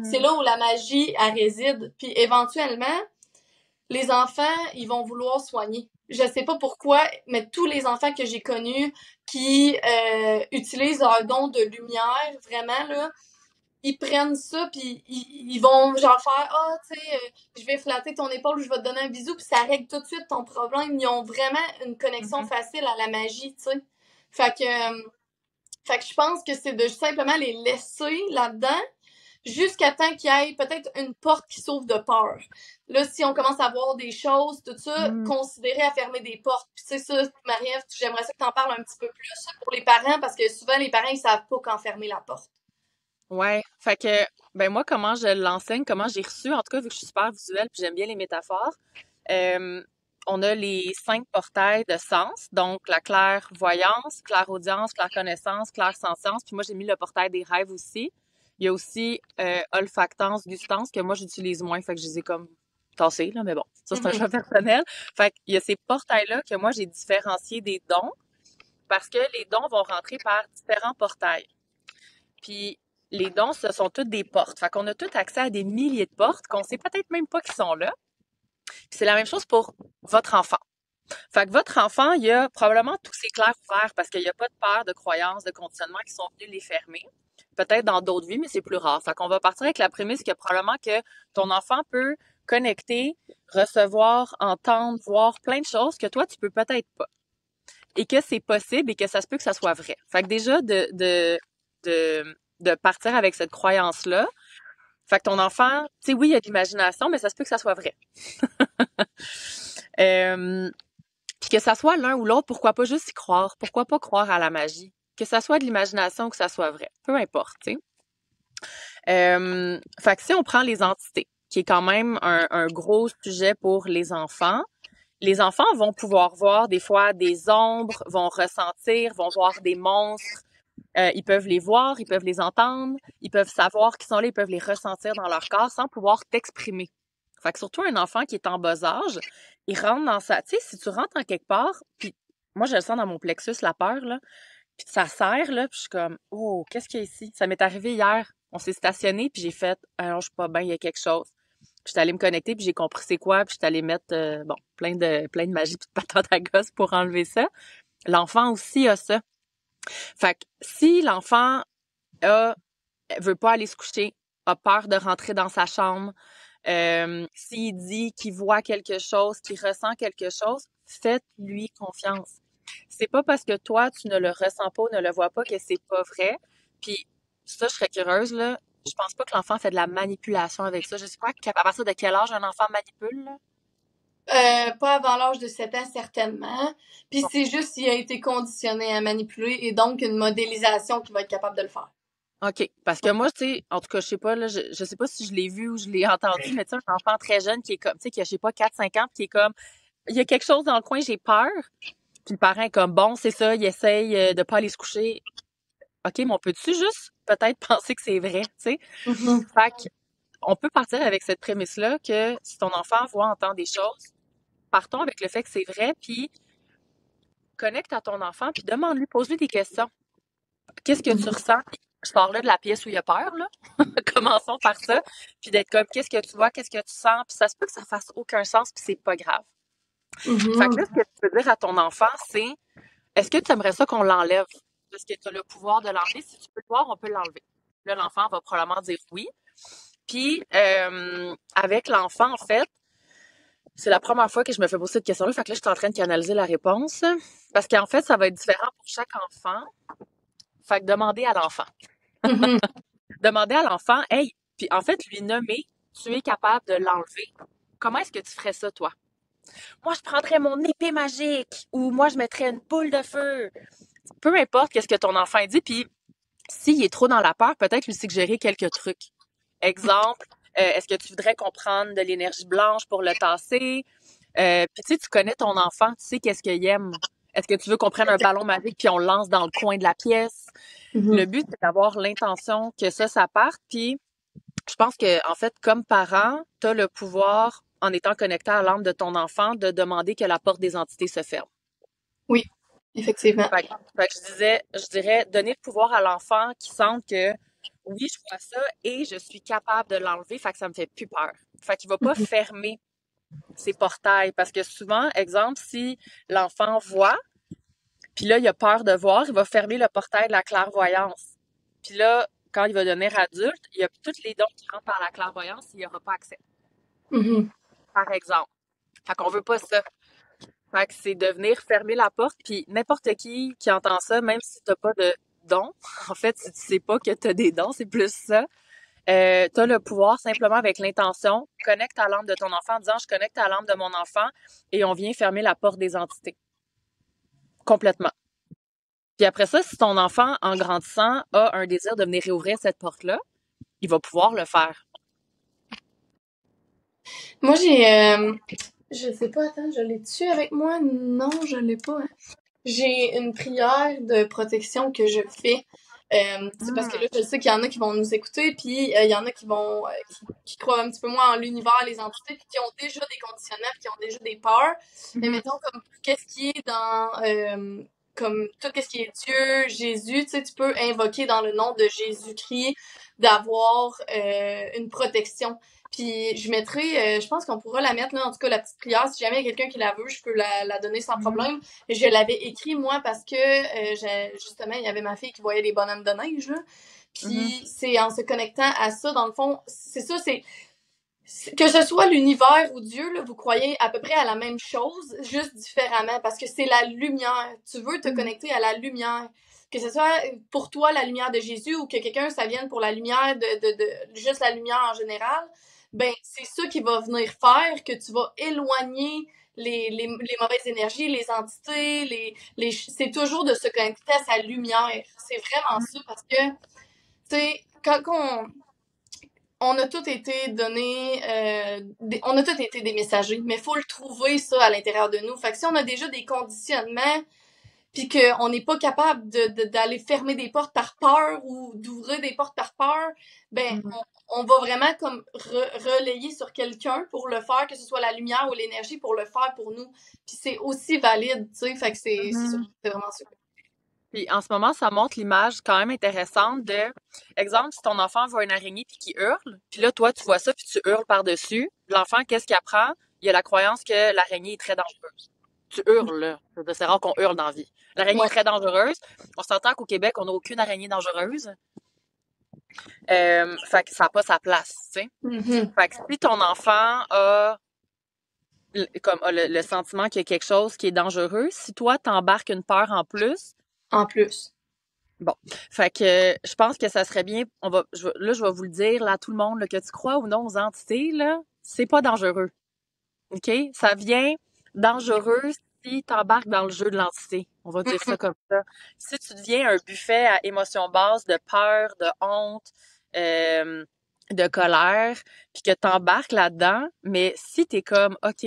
c'est là où la magie elle réside. Puis éventuellement, les enfants, ils vont vouloir soigner. Je sais pas pourquoi, mais tous les enfants que j'ai connus qui utilisent leur don de lumière, vraiment là, ils prennent ça puis ils vont genre faire tu sais je vais flatter ton épaule ou je vais te donner un bisou puis ça règle tout de suite ton problème. Ils ont vraiment une connexion facile à la magie, tu sais. Fait que fait que je pense que c'est de simplement les laisser là-dedans jusqu'à temps qu'il y ait peut-être une porte qui s'ouvre de peur. Là, si on commence à voir des choses, tout ça, considérer à fermer des portes. Puis tu sais ça, Marie-Ève, j'aimerais ça que t'en parles un petit peu plus pour les parents parce que souvent les parents ils savent pas quand fermer la porte. Ouais, fait que ben moi comment je l'enseigne, comment j'ai reçu, en tout cas vu que je suis super visuelle puis j'aime bien les métaphores, euh, on a les 5 portails de sens, donc la clairvoyance, clairaudience, clairconnaissance, clairsentience, puis moi j'ai mis le portail des rêves aussi. Il y a aussi olfactance, gustance que moi j'utilise moins, fait que je les ai comme tassés là, mais bon, ça c'est un choix personnel. Fait qu'il y a ces portails-là que moi j'ai différenciés des dons parce que les dons vont rentrer par différents portails. Puis les dons, ce sont toutes des portes. Fait qu'on a tout accès à des milliers de portes qu'on sait peut-être même pas qu'ils sont là. Puis c'est la même chose pour votre enfant. Fait que votre enfant, il y a probablement tous ses clairs ouverts parce qu'il n'y a pas de peur, de croyances, de conditionnements qui sont venus les fermer. Peut-être dans d'autres vies, mais c'est plus rare. Fait qu'on va partir avec la prémisse que probablement que ton enfant peut connecter, recevoir, entendre, voir plein de choses que toi, tu peux peut-être pas. Et que c'est possible et que ça se peut que ça soit vrai. Fait que déjà, de partir avec cette croyance-là. Fait que ton enfant, tu sais, oui, il y a de l'imagination, mais ça se peut que ça soit vrai. Puis que ça soit l'un ou l'autre, pourquoi pas juste y croire? Pourquoi pas croire à la magie? Que ça soit de l'imagination ou que ça soit vrai. Peu importe, tu sais. Fait que si on prend les entités, qui est quand même un gros sujet pour les enfants vont pouvoir voir des fois des ombres, vont ressentir, vont voir des monstres. Ils peuvent les voir, ils peuvent les entendre, ils peuvent savoir qu'ils sont là, ils peuvent les ressentir dans leur corps sans pouvoir t'exprimer. Fait que surtout un enfant qui est en bas âge, il rentre dans sa... Tu sais, si tu rentres en quelque part, puis moi, je le sens dans mon plexus, la peur, là, puis ça serre, là, puis je suis comme, oh, qu'est-ce qu'il y a ici? Ça m'est arrivé hier. On s'est stationné, puis j'ai fait, alors, je suis pas bien, il y a quelque chose. Puis j'étais allée me connecter, puis j'ai compris c'est quoi, puis j'étais allée mettre, bon, plein de magie puis de patente à gosse pour enlever ça. L'enfant aussi a ça. Fait que si l'enfant a veut pas aller se coucher, a peur de rentrer dans sa chambre, s'il dit qu'il voit quelque chose, qu'il ressent quelque chose, faites-lui confiance. C'est pas parce que toi, tu ne le ressens pas ou ne le vois pas que c'est pas vrai. Puis ça, je serais curieuse, là. Je pense pas que l'enfant fait de la manipulation avec ça. Je sais pas à partir de quel âge un enfant manipule, là. Pas avant l'âge de 7 ans, certainement. Puis Bon. c'est juste s'il a été conditionné à manipuler et donc une modélisation qui va être capable de le faire. OK. Parce que moi, tu sais, en tout cas, je sais pas, là, je sais pas si je l'ai vu ou je l'ai entendu, mais tu sais, un enfant très jeune qui est comme, tu sais, qui a, je sais pas, 4-5 ans, puis qui est comme, il y a quelque chose dans le coin, j'ai peur. Puis le parent est comme, bon, c'est ça, il essaye de pas aller se coucher. OK, mais on peut-tu juste peut-être penser que c'est vrai, tu sais? Mhm. Fait que, on peut partir avec cette prémisse-là que si ton enfant voit, entend des choses, partons avec le fait que c'est vrai, puis connecte à ton enfant, puis demande-lui, pose-lui des questions. Qu'est-ce que tu ressens? Je pars là de la pièce où il y a peur, là. Commençons par ça. Puis d'être comme, qu'est-ce que tu vois, qu'est-ce que tu sens? Puis ça se peut que ça fasse aucun sens, puis c'est pas grave. Fait que là, Mhm. ce que tu peux dire à ton enfant, c'est, est-ce que tu aimerais ça qu'on l'enlève? Est-ce que tu as le pouvoir de l'enlever? Si tu peux le voir, on peut l'enlever. Là, l'enfant va probablement dire oui. Puis, avec l'enfant, en fait, c'est la première fois que je me fais poser cette question-là. Fait que là, je suis en train de canaliser la réponse. Parce qu'en fait, ça va être différent pour chaque enfant. Fait que demandez à l'enfant. Mhm. Demandez à l'enfant, hey, puis en fait, lui nommer, tu es capable de l'enlever. Comment est-ce que tu ferais ça, toi? Moi, je prendrais mon épée magique ou moi, je mettrais une boule de feu. Peu importe qu'est-ce que ton enfant dit, puis s'il est trop dans la peur, peut-être lui suggérer quelques trucs. Exemple, est-ce que tu voudrais qu'on prenne de l'énergie blanche pour le tasser? Puis tu sais, tu connais ton enfant, tu sais qu'est-ce qu'il aime. Est-ce que tu veux qu'on prenne un ballon magique puis on le lance dans le coin de la pièce? Le Mhm. but, c'est d'avoir l'intention que ça parte. Puis je pense que, en fait, comme parent, tu as le pouvoir, en étant connecté à l'âme de ton enfant, de demander que la porte des entités se ferme. Oui, effectivement. Fait que je dirais, donner le pouvoir à l'enfant qui sente que oui, je vois ça et je suis capable de l'enlever, fait que ça me fait plus peur. Fait qu'il va pas Mhm. fermer ses portails parce que souvent, exemple, si l'enfant voit, puis là, il a peur de voir, il va fermer le portail de la clairvoyance. Puis là, quand il va devenir adulte, il y a tous les dons qui rentrent par la clairvoyance, il n'y aura pas accès, Mhm. par exemple. Fait qu'on veut pas ça. Fait que c'est de venir fermer la porte, puis n'importe qui entend ça, même si t'as pas de dons, en fait, si tu sais pas que t'as des dons, c'est plus ça. T'as le pouvoir simplement avec l'intention, connecte à l'âme de ton enfant en disant je connecte à l'âme de mon enfant et on vient fermer la porte des entités. Complètement. Puis après ça, si ton enfant, en grandissant, a un désir de venir réouvrir cette porte-là, il va pouvoir le faire. Moi, je sais pas, attends, je l'ai dessus avec moi? Non, je l'ai pas. J'ai une prière de protection que je fais. C'est parce que là, je sais qu'il y en a qui vont nous écouter, puis il y en a qui vont qui croient un petit peu moins en l'univers, les entités, puis qui ont déjà des conditionnements, puis qui ont déjà des peurs. Mais Mhm. mettons comme qu'est-ce qui est dans comme tout ce qui est Dieu, Jésus, tu sais, tu peux invoquer dans le nom de Jésus-Christ d'avoir une protection. Puis je mettrai, je pense qu'on pourra la mettre là, en tout cas la petite prière. Si jamais il y a quelqu'un qui la veut, je peux la donner sans problème. Je l'avais écrit, moi, parce que, justement, il y avait ma fille qui voyait les bonhommes de neige, là. Mhm. Puis c'est en se connectant à ça, dans le fond, c'est ça, que ce soit l'univers ou Dieu, là, vous croyez à peu près à la même chose, juste différemment, parce que c'est la lumière. Tu veux te Mhm. connecter à la lumière. Que ce soit pour toi la lumière de Jésus ou que quelqu'un, ça vienne pour la lumière de juste la lumière en général, ben, c'est ça qui va venir faire que tu vas éloigner les mauvaises énergies, les entités, c'est toujours de se connecter à sa lumière. C'est vraiment ça parce que, tu sais, quand on a tous été donnés, on a tous été des messagers, mais il faut le trouver ça à l'intérieur de nous. Fait que si on a déjà des conditionnements, puis qu'on n'est pas capable d'aller fermer des portes par peur ou d'ouvrir des portes par peur, ben on va vraiment comme relayer sur quelqu'un pour le faire, que ce soit la lumière ou l'énergie pour le faire pour nous. Puis c'est aussi valide, tu sais, fait que c'est vraiment ça. Puis en ce moment, ça montre l'image quand même intéressante de, exemple, si ton enfant voit une araignée puis qu'il hurle, puis là, toi, tu vois ça puis tu hurles par-dessus, l'enfant, qu'est-ce qu'il apprend? Il a la croyance que l'araignée est très dangereuse. Tu hurles, là. C'est rare qu'on hurle dans la vie. L'araignée est très dangereuse. On s'entend qu'au Québec, on n'a aucune araignée dangereuse. Fait que ça n'a pas sa place, tu sais. Fait que si ton enfant a le sentiment qu'il y a quelque chose qui est dangereux, si toi, t'embarques une peur en plus. Bon. Fait que je pense que ça serait bien. Je vais vous le dire, là, tout le monde, là, que tu crois ou non aux entités, là, c'est pas dangereux. OK? Ça vient dangereux si tu embarques dans le jeu de l'entité. On va dire ça comme ça. Si tu deviens un buffet à émotions basses de peur, de honte, de colère, puis que tu embarques là-dedans, mais si tu es comme, OK,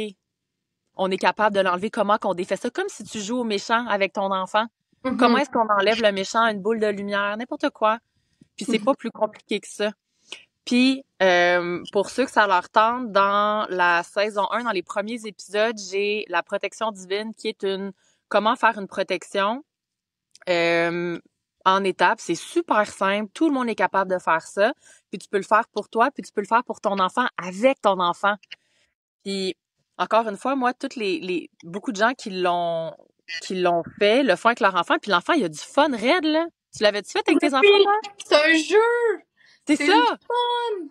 on est capable de l'enlever, comment qu'on défait ça? Comme si tu joues au méchant avec ton enfant. Comment est-ce qu'on enlève le méchant à une boule de lumière? N'importe quoi. Puis c'est pas plus compliqué que ça. Puis, pour ceux que ça leur tente, dans la saison 1, dans les premiers épisodes, j'ai la protection divine qui est comment faire une protection en étapes. C'est super simple. Tout le monde est capable de faire ça. Puis tu peux le faire pour toi, puis tu peux le faire pour ton enfant avec ton enfant. Puis, encore une fois, moi, beaucoup de gens qui l'ont fait, le font avec leur enfant, puis l'enfant, il a du fun raide, là. Tu l'avais-tu fait avec tes enfants, là? C'est un jeu! C'est ça! Fun!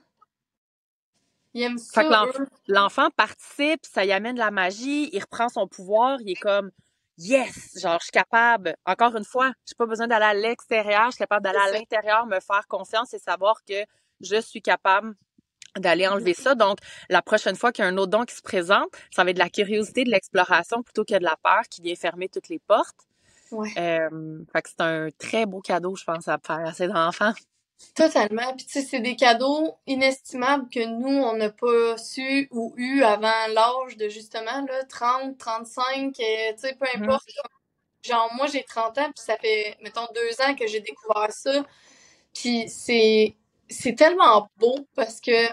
Il aime ça. Fait que l'enfant participe, ça y amène de la magie, il reprend son pouvoir, il est comme yes, genre je suis capable. Encore une fois, j'ai pas besoin d'aller à l'extérieur, je suis capable d'aller à l'intérieur, me faire confiance et savoir que je suis capable d'aller enlever ça. Donc, la prochaine fois qu'il y a un autre don qui se présente, ça va être de la curiosité, de l'exploration plutôt que de la peur qui vient fermer toutes les portes. Ouais. Fait que c'est un très beau cadeau, je pense, à faire à ses enfants. Totalement. Puis tu sais, c'est des cadeaux inestimables que nous, on n'a pas su ou eu avant l'âge de justement là, 30, 35, tu sais, peu importe. Genre, moi, j'ai 30 ans, puis ça fait, mettons, 2 ans que j'ai découvert ça. Puis c'est tellement beau parce que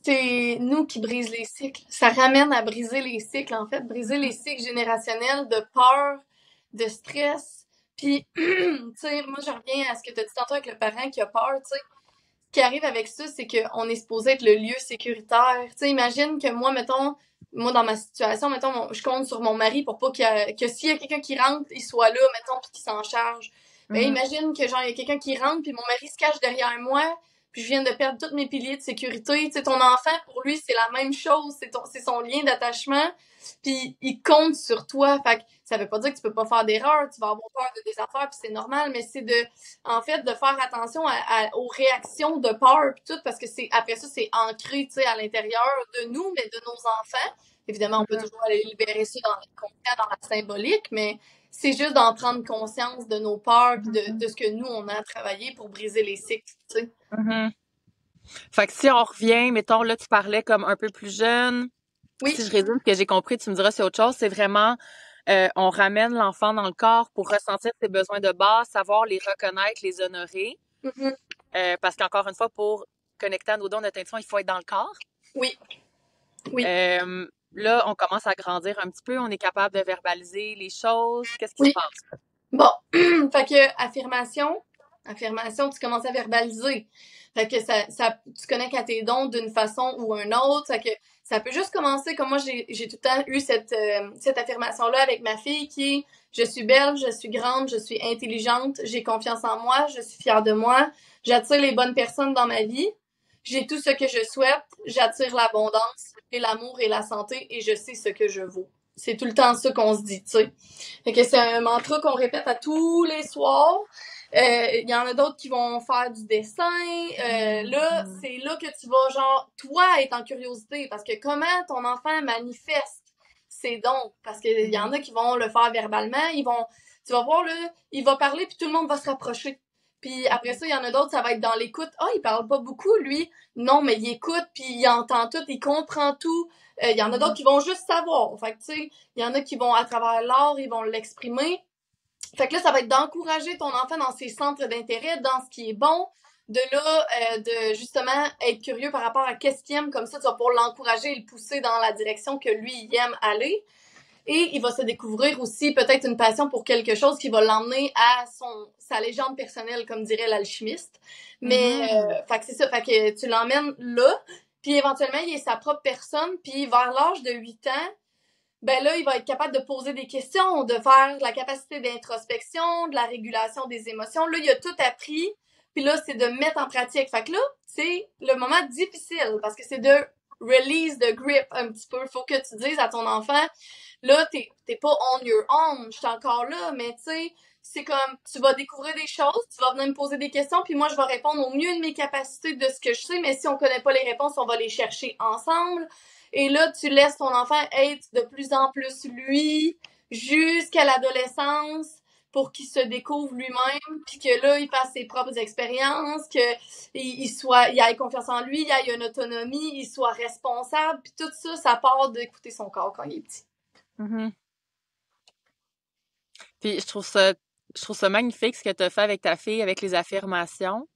c'est nous qui brisons les cycles. Ça ramène à briser les cycles, en fait. Briser les cycles générationnels de peur, de stress. Puis, tu sais, moi, je reviens à ce que tu as dit tantôt avec le parent qui a peur, tu sais. Ce qui arrive avec ça, c'est qu'on est supposé être le lieu sécuritaire. Tu sais, imagine que moi, mettons, moi, dans ma situation, mettons, je compte sur mon mari pour pas que s'il y a quelqu'un qui rentre, il soit là, mettons, puis qu'il s'en charge. Ben, imagine que, genre, il y a quelqu'un qui rentre, puis mon mari se cache derrière moi, puis je viens de perdre tous mes piliers de sécurité. Tu sais, ton enfant, pour lui, c'est la même chose. C'est son lien d'attachement. Puis il compte sur toi. Fait que ça veut pas dire que tu peux pas faire d'erreurs. Tu vas avoir peur de des affaires, puis c'est normal. Mais c'est en fait, de faire attention aux réactions de peur, puis tout, parce que après ça, c'est ancré, tu sais, à l'intérieur de nous, mais de nos enfants. Évidemment, on peut toujours aller libérer ça dans le concret, dans la symbolique, mais c'est juste d'en prendre conscience de nos peurs, puis de ce que nous, on a à travailler pour briser les cycles, tu sais. Fait que si on revient, mettons, là, tu parlais comme un peu plus jeune. Oui. Si je résume ce que j'ai compris, tu me diras si c'est autre chose. C'est vraiment, on ramène l'enfant dans le corps pour ressentir ses besoins de base, savoir les reconnaître, les honorer. Parce qu'encore une fois, pour connecter à nos dons d'intention, il faut être dans le corps. Oui. Là, on commence à grandir un petit peu. On est capable de verbaliser les choses. Qu'est-ce qui se passe? Bon. Fait que, affirmation, tu commences à verbaliser. Fait que tu connectes à tes dons d'une façon ou une autre. Fait que ça peut juste commencer comme moi, j'ai tout le temps eu cette affirmation-là avec ma fille qui est « Je suis belle, je suis grande, je suis intelligente, j'ai confiance en moi, je suis fière de moi, j'attire les bonnes personnes dans ma vie, j'ai tout ce que je souhaite, j'attire l'abondance, et l'amour et la santé, et je sais ce que je vaux. » C'est tout le temps ça qu'on se dit, tu sais. Fait que c'est un mantra qu'on répète à tous les soirs. Il y en a d'autres qui vont faire du dessin. Là, c'est là que tu vas, genre, toi, être en curiosité. Parce que comment ton enfant manifeste ses dons? Parce qu'il y en a qui vont le faire verbalement. Tu vas voir, là, il va parler, puis tout le monde va se rapprocher. Puis après ça, il y en a d'autres, ça va être dans l'écoute. Ah, il parle pas beaucoup, lui. Non, mais il écoute, puis il entend tout, il comprend tout. Il y en a d'autres qui vont juste savoir. Fait que, tu sais, il y en a qui vont, à travers l'art, ils vont l'exprimer. Fait que là, ça va être d'encourager ton enfant dans ses centres d'intérêt, dans ce qui est bon. De là, de justement être curieux par rapport à qu'est-ce qu'il aime. Comme ça, tu vas pouvoir l'encourager et le pousser dans la direction que lui, il aime aller. Et il va se découvrir aussi peut-être une passion pour quelque chose qui va l'emmener à sa légende personnelle, comme dirait l'alchimiste. Mais, fait que c'est ça. Fait que tu l'emmènes là, puis éventuellement, il est sa propre personne. Puis vers l'âge de 8 ans, ben là, il va être capable de poser des questions, de faire la capacité d'introspection, de la régulation des émotions. Là, il a tout appris. Puis là, c'est de mettre en pratique. Fait que là, c'est le moment difficile parce que c'est de release the grip un petit peu. Faut que tu dises à ton enfant, là, t'es pas on your own, je suis encore là, mais tu sais, c'est comme, tu vas découvrir des choses, tu vas venir me poser des questions, puis moi, je vais répondre au mieux de mes capacités de ce que je sais, mais si on connaît pas les réponses, on va les chercher ensemble. Et là, tu laisses ton enfant être de plus en plus lui, jusqu'à l'adolescence, pour qu'il se découvre lui-même, puis que là, il fasse ses propres expériences, il ait confiance en lui, il ait une autonomie, il soit responsable, puis tout ça, ça part d'écouter son corps quand il est petit. Mm-hmm. Puis je trouve ça magnifique ce que tu as fait avec ta fille, avec les affirmations.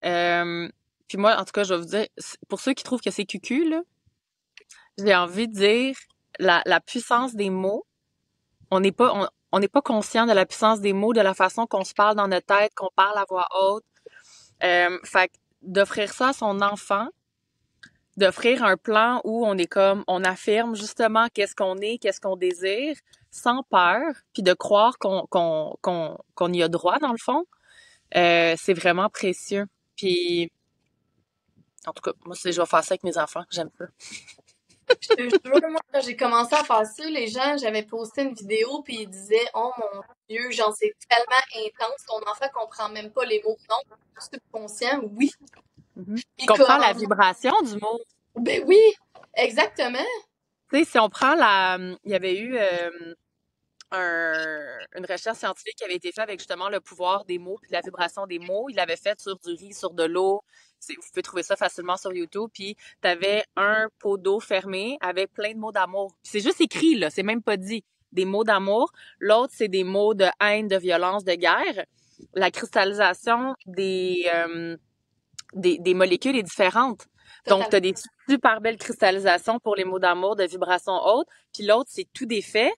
Puis moi, en tout cas, je vais vous dire, pour ceux qui trouvent que c'est cucu, là, j'ai envie de dire la puissance des mots. On n'est pas conscient de la puissance des mots, de la façon qu'on se parle dans notre tête, qu'on parle à voix haute. Fait que d'offrir ça à son enfant, d'offrir un plan où on affirme justement qu'est-ce qu'on est, qu'est-ce qu'on désire, sans peur, puis de croire qu'on y a droit dans le fond, c'est vraiment précieux. Puis, en tout cas, moi, je vais faire ça avec mes enfants, j'aime ça. Je te jure, moi, quand j'ai commencé à faire ça, les gens, j'avais posté une vidéo, puis ils disaient, oh mon Dieu, j'en sais tellement intense, ton enfant comprend même pas les mots. Non, subconscient, oui. Il comprend la vibration du mot. Ben oui, exactement. Tu sais, si on prend il y avait eu une recherche scientifique qui avait été faite avec justement le pouvoir des mots puis la vibration des mots. Il l'avait fait sur du riz, sur de l'eau. Vous pouvez trouver ça facilement sur YouTube. Puis t'avais un pot d'eau fermé avec plein de mots d'amour. Puis c'est juste écrit, là. C'est même pas dit. Des mots d'amour. L'autre, c'est des mots de haine, de violence, de guerre. La cristallisation des molécules est différente. Donc, tu as des super belles cristallisations pour les mots d'amour, de vibrations hautes. Puis l'autre, c'est tout des faits.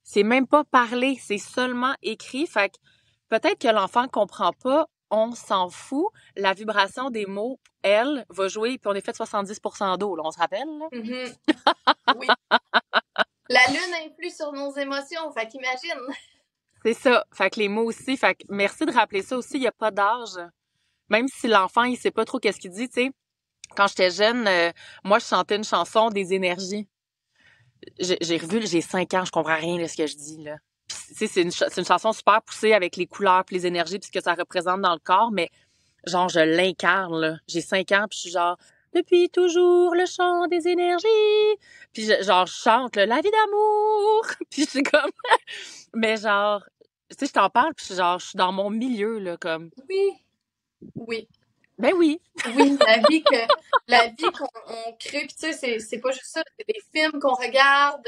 C'est même pas parlé, c'est seulement écrit. Fait que peut-être que l'enfant comprend pas, on s'en fout. La vibration des mots, elle, va jouer. Puis on est fait 70% d'eau, là, on se rappelle, là? Mm-hmm. Oui. La lune influe sur nos émotions, fait qu'imagine. C'est ça. Fait que les mots aussi. Fait que merci de rappeler ça aussi. Il y a pas d'âge. Même si l'enfant, il sait pas trop qu'est-ce qu'il dit, tu sais. Quand j'étais jeune, moi, je chantais une chanson des énergies. J'ai 5 ans, je comprends rien de ce que je dis, là. Tu sais, c'est une chanson super poussée avec les couleurs puis les énergies puis ce que ça représente dans le corps, mais genre, je l'incarne, là. J'ai 5 ans puis je suis genre, depuis toujours, le chant des énergies. Puis genre, je chante, là, la vie d'amour. Puis je suis comme, mais genre, tu sais, je t'en parle puis je suis dans mon milieu, là, comme. Oui. Oui. Ben oui. Oui, la vie qu'on crée, puis tu sais, c'est pas juste ça, c'est des films qu'on regarde,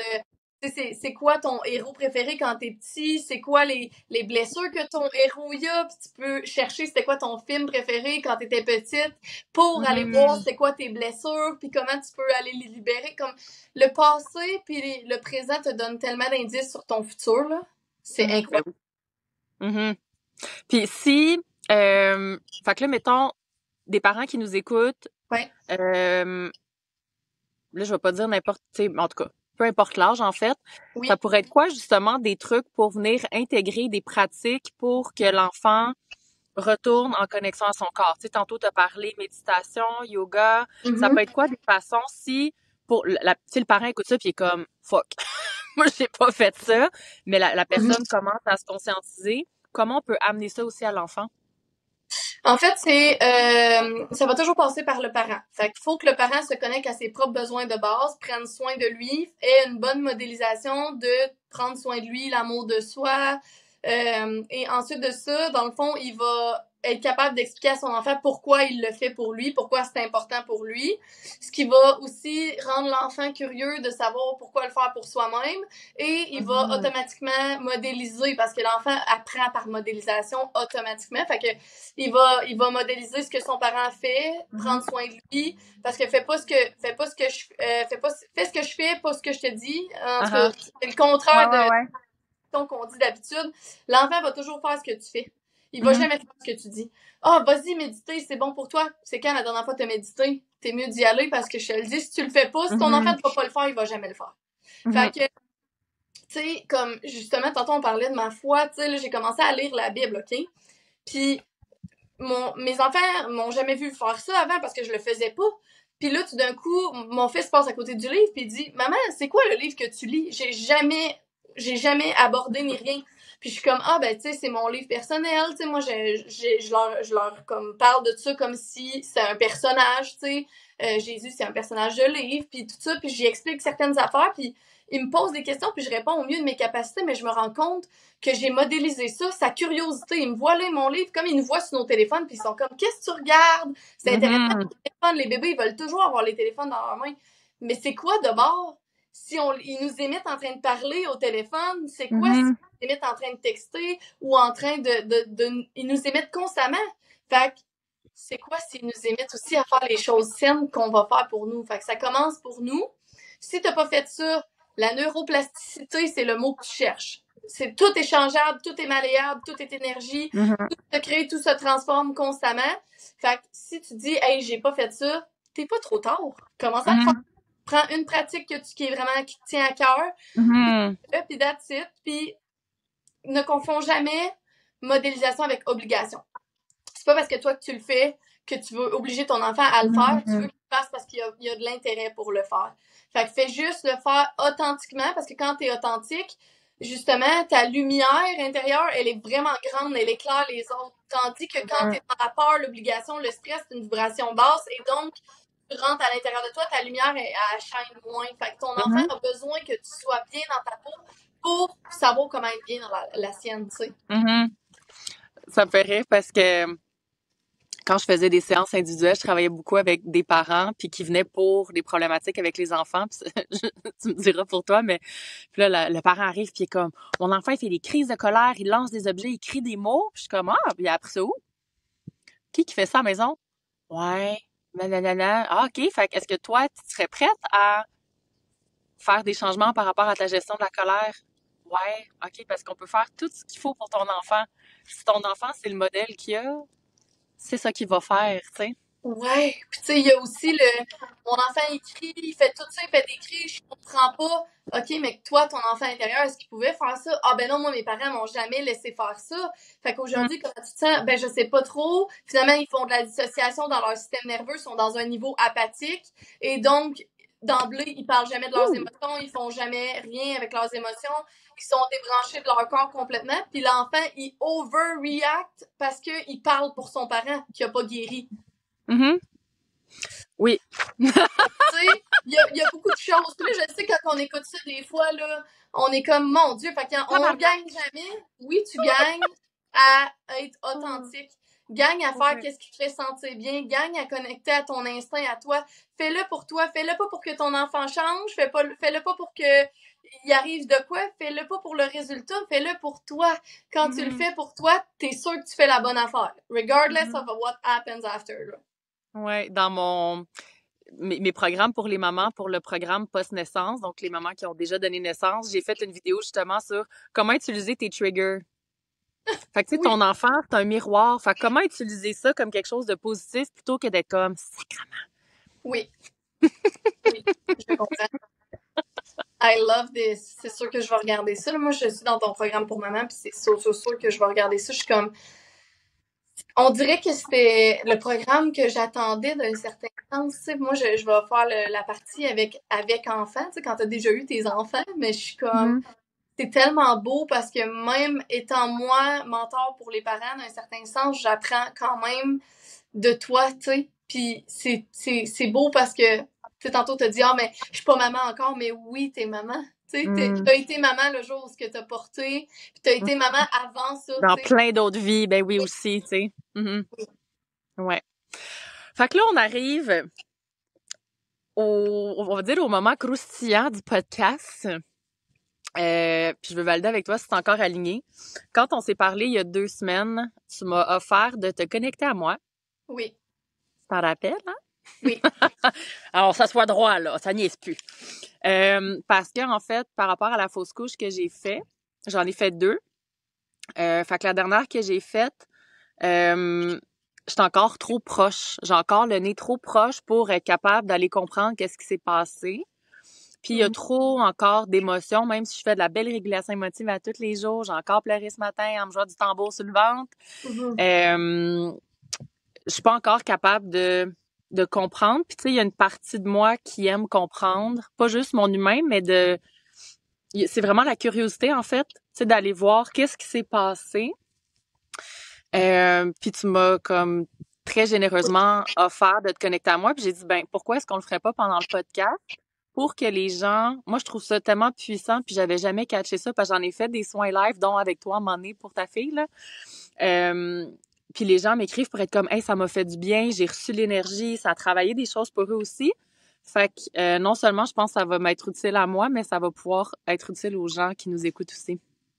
c'est quoi ton héros préféré quand t'es petit, c'est quoi les blessures que ton héros y a, puis tu peux chercher c'était quoi ton film préféré quand t'étais petite, pour aller voir c'est quoi tes blessures, puis comment tu peux aller les libérer, comme le passé puis le présent te donne tellement d'indices sur ton futur, là, c'est incroyable. Puis si, fait que là, mettons, des parents qui nous écoutent. Ouais. Là, je vais pas dire n'importe, tu sais, en tout cas, peu importe l'âge, en fait. Oui. Ça pourrait être quoi, justement, des trucs pour venir intégrer des pratiques pour que l'enfant retourne en connexion à son corps? Tu sais, tantôt, tu as parlé méditation, yoga. Ça peut être quoi des façons si, si le parent écoute ça puis il est comme, fuck, moi, j'ai pas fait ça, mais la personne commence à se conscientiser. Comment on peut amener ça aussi à l'enfant? En fait, ça va toujours passer par le parent. Fait qu'il faut que le parent se connecte à ses propres besoins de base, prenne soin de lui, ait une bonne modélisation de prendre soin de lui, l'amour de soi. Et ensuite de ça, dans le fond, il va être capable d'expliquer à son enfant pourquoi il le fait pour lui, pourquoi c'est important pour lui, ce qui va aussi rendre l'enfant curieux de savoir pourquoi le faire pour soi-même, et il va automatiquement modéliser, parce que l'enfant apprend par modélisation automatiquement, fait que il va modéliser ce que son parent fait, prendre soin de lui, parce que fais ce que je fais, pas ce que je te dis. En tout cas, c'est le contraire de qu'on dit d'habitude. L'enfant va toujours faire ce que tu fais. Il va jamais faire ce que tu dis. Ah, vas-y, méditer, c'est bon pour toi. C'est quand la dernière fois que tu as médité? T'es mieux d'y aller parce que je te le dis, si tu le fais pas, si ton enfant ne va pas le faire, il va jamais le faire. Fait que, tu sais, comme justement, tantôt on parlait de ma foi, tu sais, là, j'ai commencé à lire la Bible, OK? Puis, mes enfants m'ont jamais vu faire ça avant parce que je le faisais pas. Puis là, tout d'un coup, mon fils passe à côté du livre puis il dit « Maman, c'est quoi le livre que tu lis? J'ai jamais abordé ni rien. » Puis je suis comme « Ah, ben, tu sais, c'est mon livre personnel. » Tu sais, moi, je leur comme, parle de ça comme si c'est un personnage, tu sais. Jésus, c'est un personnage de livre, puis tout ça. Puis j'y explique certaines affaires, puis il me pose des questions, puis je réponds au mieux de mes capacités, mais je me rends compte que j'ai modélisé ça, sa curiosité. Ils me voient lire mon livre comme ils nous voient sur nos téléphones, puis ils sont comme « Qu'est-ce que tu regardes? C'est intéressant, les téléphones. Les bébés, ils veulent toujours avoir les téléphones dans leurs mains. » Mais c'est quoi de bord? Si ils nous émettent en train de parler au téléphone, c'est quoi s'ils nous émettent en train de texter ou en train ils nous émettent constamment? Fait que c'est quoi s'ils nous émettent aussi à faire les choses saines qu'on va faire pour nous? Fait que ça commence pour nous. Si t'as pas fait ça, la neuroplasticité, c'est le mot que tu cherches. Tout est changeable, tout est malléable, tout est énergie, tout se crée, tout se transforme constamment. Fait que si tu dis « Hey, j'ai pas fait ça », t'es pas trop tard. Commence à le faire. Prends une pratique qui te tient à cœur, puis that's it, puis ne confonds jamais modélisation avec obligation. C'est pas parce que toi que tu le fais que tu veux obliger ton enfant à le faire, tu veux qu'il le fasse parce qu'il y a de l'intérêt pour le faire. Fait que fais juste le faire authentiquement, parce que quand t'es authentique, justement, ta lumière intérieure, elle est vraiment grande, elle éclaire les autres. Tandis que quand t'es dans la peur, l'obligation, le stress, c'est une vibration basse, et donc tu rentres à l'intérieur de toi, ta lumière, elle shine moins. Fait que ton enfant a besoin que tu sois bien dans ta peau pour savoir comment être bien dans la sienne, tu sais. Ça me fait rire parce que quand je faisais des séances individuelles, je travaillais beaucoup avec des parents puis qui venaient pour des problématiques avec les enfants. Tu me diras pour toi, mais puis là, le parent arrive puis il est comme « Mon enfant, il fait des crises de colère, il lance des objets, il crie des mots. » Puis je suis comme « Ah, puis il a appris ça où? Qui fait ça à la maison? » Ouais, nanana. Ah, OK. Fait que est-ce que toi, tu serais prête à faire des changements par rapport à ta gestion de la colère? Ouais, OK, parce qu'on peut faire tout ce qu'il faut pour ton enfant. Si ton enfant, c'est le modèle qu'il a, c'est ça qu'il va faire, tu sais. Ouais, puis tu sais, il y a aussi mon enfant il crie, il fait tout ça, il fait des cris, je comprends pas. OK, mais toi, ton enfant intérieur, est-ce qu'il pouvait faire ça? Ah ben non, moi, mes parents m'ont jamais laissé faire ça. Fait qu'aujourd'hui, comment tu te sens? Ben je sais pas trop. Finalement, ils font de la dissociation dans leur système nerveux, ils sont dans un niveau apathique. Et donc, d'emblée, ils parlent jamais de leurs émotions, ils font jamais rien avec leurs émotions. Ils sont débranchés de leur corps complètement. Puis l'enfant, il overreact parce qu'il parle pour son parent qui a pas guéri. Oui. Tu sais, il y a beaucoup de choses. Puis là, je sais, quand on écoute ça, des fois, là, on est comme, mon Dieu, fait qu'on gagne jamais. Oui, tu gagnes à être authentique. Gagne à faire qu'est-ce qui te fait sentir bien. Gagne à connecter à ton instinct, à toi. Fais-le pour toi. Fais-le pas pour que ton enfant change. Fais-le pas pour que il arrive de quoi. Fais-le pas pour le résultat. Fais-le pour toi. Quand tu le fais pour toi, t'es sûr que tu fais la bonne affaire. Regardless of what happens after, là. Ouais, dans mes programmes pour les mamans, pour le programme post-naissance, donc les mamans qui ont déjà donné naissance, j'ai fait une vidéo justement sur comment utiliser tes triggers. Fait que tu sais, ton enfant, c'est un miroir. Fait que comment utiliser ça comme quelque chose de positif plutôt que d'être comme sacrement. Oui. Oui, je comprends. I love this. C'est sûr que je vais regarder ça. Là, moi, je suis dans ton programme pour maman, puis c'est sûr que je vais regarder ça. Je suis comme... On dirait que c'était le programme que j'attendais d'un certain sens. Tu sais, moi, je vais faire la partie avec enfants, tu sais, quand tu as déjà eu tes enfants, mais je suis comme... C'est tellement beau parce que même étant moi mentor pour les parents, d'un certain sens, j'apprends quand même de toi, tu sais. Puis c'est beau parce que, tu sais, tantôt t'as dit « Ah, mais je suis pas maman encore », mais oui, t'es maman. Tu sais, t'as été maman le jour où ce que t'as porté, puis t'as été maman avant ça, Dans tu sais. plein d'autres vies, ben oui aussi, tu sais. Ouais. Fait que là, on arrive on va dire, au moment croustillant du podcast. Puis je veux valider avec toi si c'est encore aligné. Quand on s'est parlé il y a 2 semaines, tu m'as offert de te connecter à moi. Oui. Tu t'en rappelles, hein? Oui. Alors, ça soit droit, là. Ça niaise plus. Parce que, en fait, par rapport à la fausse couche que j'ai fait, j'en ai fait 2. Fait que la dernière que j'ai faite, j'étais encore trop proche. J'ai encore le nez trop proche pour être capable d'aller comprendre qu'est-ce qui s'est passé. Puis il y a trop encore d'émotions, même si je fais de la belle régulation émotive à tous les jours. J'ai encore pleuré ce matin en me jouant du tambour sur le ventre. Je suis pas encore capable de comprendre. Puis tu sais, il y a une partie de moi qui aime comprendre, pas juste mon humain, mais c'est vraiment la curiosité en fait, tu sais, d'aller voir qu'est-ce qui s'est passé. Puis tu m'as comme très généreusement offert de te connecter à moi. Puis j'ai dit, ben pourquoi est-ce qu'on le ferait pas pendant le podcast? Pour que les gens... Moi, je trouve ça tellement puissant, puis j'avais jamais catché ça, parce que j'en ai fait des soins live, dont avec toi, à un moment donné, pour ta fille, là. Puis les gens m'écrivent pour être comme « Hey, ça m'a fait du bien, j'ai reçu l'énergie, ça a travaillé des choses pour eux aussi. » Fait que non seulement, je pense que ça va m'être utile à moi, mais ça va pouvoir être utile aux gens qui nous écoutent aussi.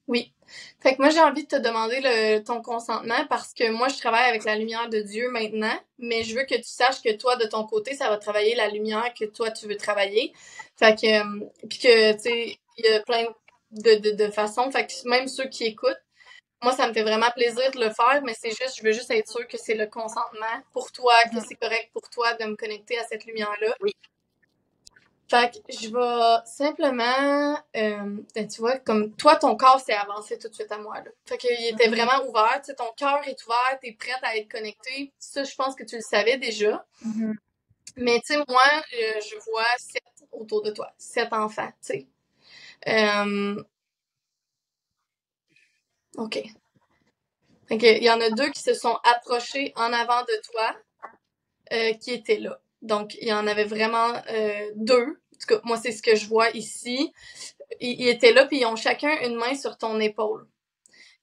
Oui. Fait que moi, j'ai envie de te demander ton consentement parce que moi, je travaille avec la lumière de Dieu maintenant, mais je veux que tu saches que toi, de ton côté, ça va travailler la lumière que toi, tu veux travailler. Fait que, puis que, tu sais, il y a plein de façons. Fait que même ceux qui écoutent, moi, ça me fait vraiment plaisir de le faire, mais c'est juste, je veux juste être sûre que c'est le consentement pour toi, que c'est correct pour toi de me connecter à cette lumière-là. Oui. Fait que je vais simplement, tu vois, comme toi, ton corps s'est avancé tout de suite à moi, là. Fait qu'il était vraiment ouvert, tu sais, ton cœur est ouvert, t'es prête à être connectée. Ça, je pense que tu le savais déjà. Mais tu sais, moi, je vois 7 autour de toi, 7 enfants, tu sais. OK. Fait qu'il y en a 2 qui se sont approchés en avant de toi, qui étaient là. Donc, il y en avait vraiment 2. En tout cas, moi, c'est ce que je vois ici. Ils étaient là, puis ils ont chacun une main sur ton épaule.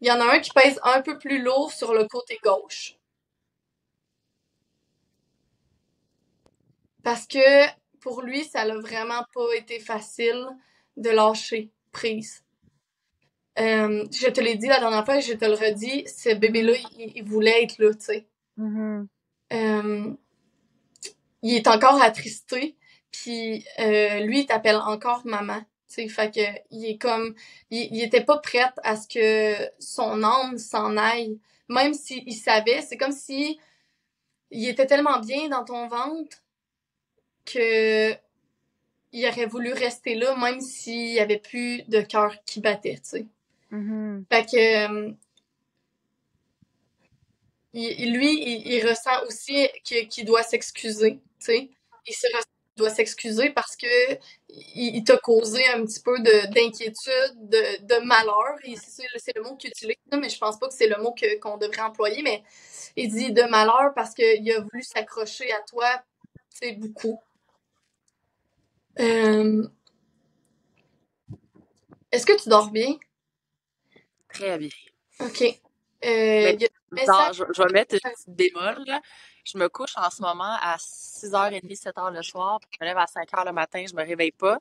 Il y en a un qui pèse un peu plus lourd sur le côté gauche. Parce que pour lui, ça n'a vraiment pas été facile de lâcher prise. Je te l'ai dit la dernière fois et je te le redis, ce bébé-là, il voulait être là, tu sais. Il est encore attristé, puis lui, il t'appelle encore maman. Tu sais, fait que il est comme, il était pas prêt à ce que son âme s'en aille, même s'il savait. C'est comme si il était tellement bien dans ton ventre que il aurait voulu rester là, même s'il y avait plus de cœur qui battait, tu sais. Fait que il ressent aussi qu'il doit s'excuser, tu sais. Il doit s'excuser parce que il t'a causé un petit peu d'inquiétude, de malheur. C'est le mot qu'il utilise, mais je pense pas que c'est le mot qu'on devrait employer, mais il dit de malheur parce qu'il a voulu s'accrocher à toi, tu sais, beaucoup. Est-ce que tu dors bien? Très bien. OK. Y a je vais mettre une petite bémol, là. Je me couche en ce moment à 6h30, 7h le soir, puis je me lève à 5h le matin, je me réveille pas,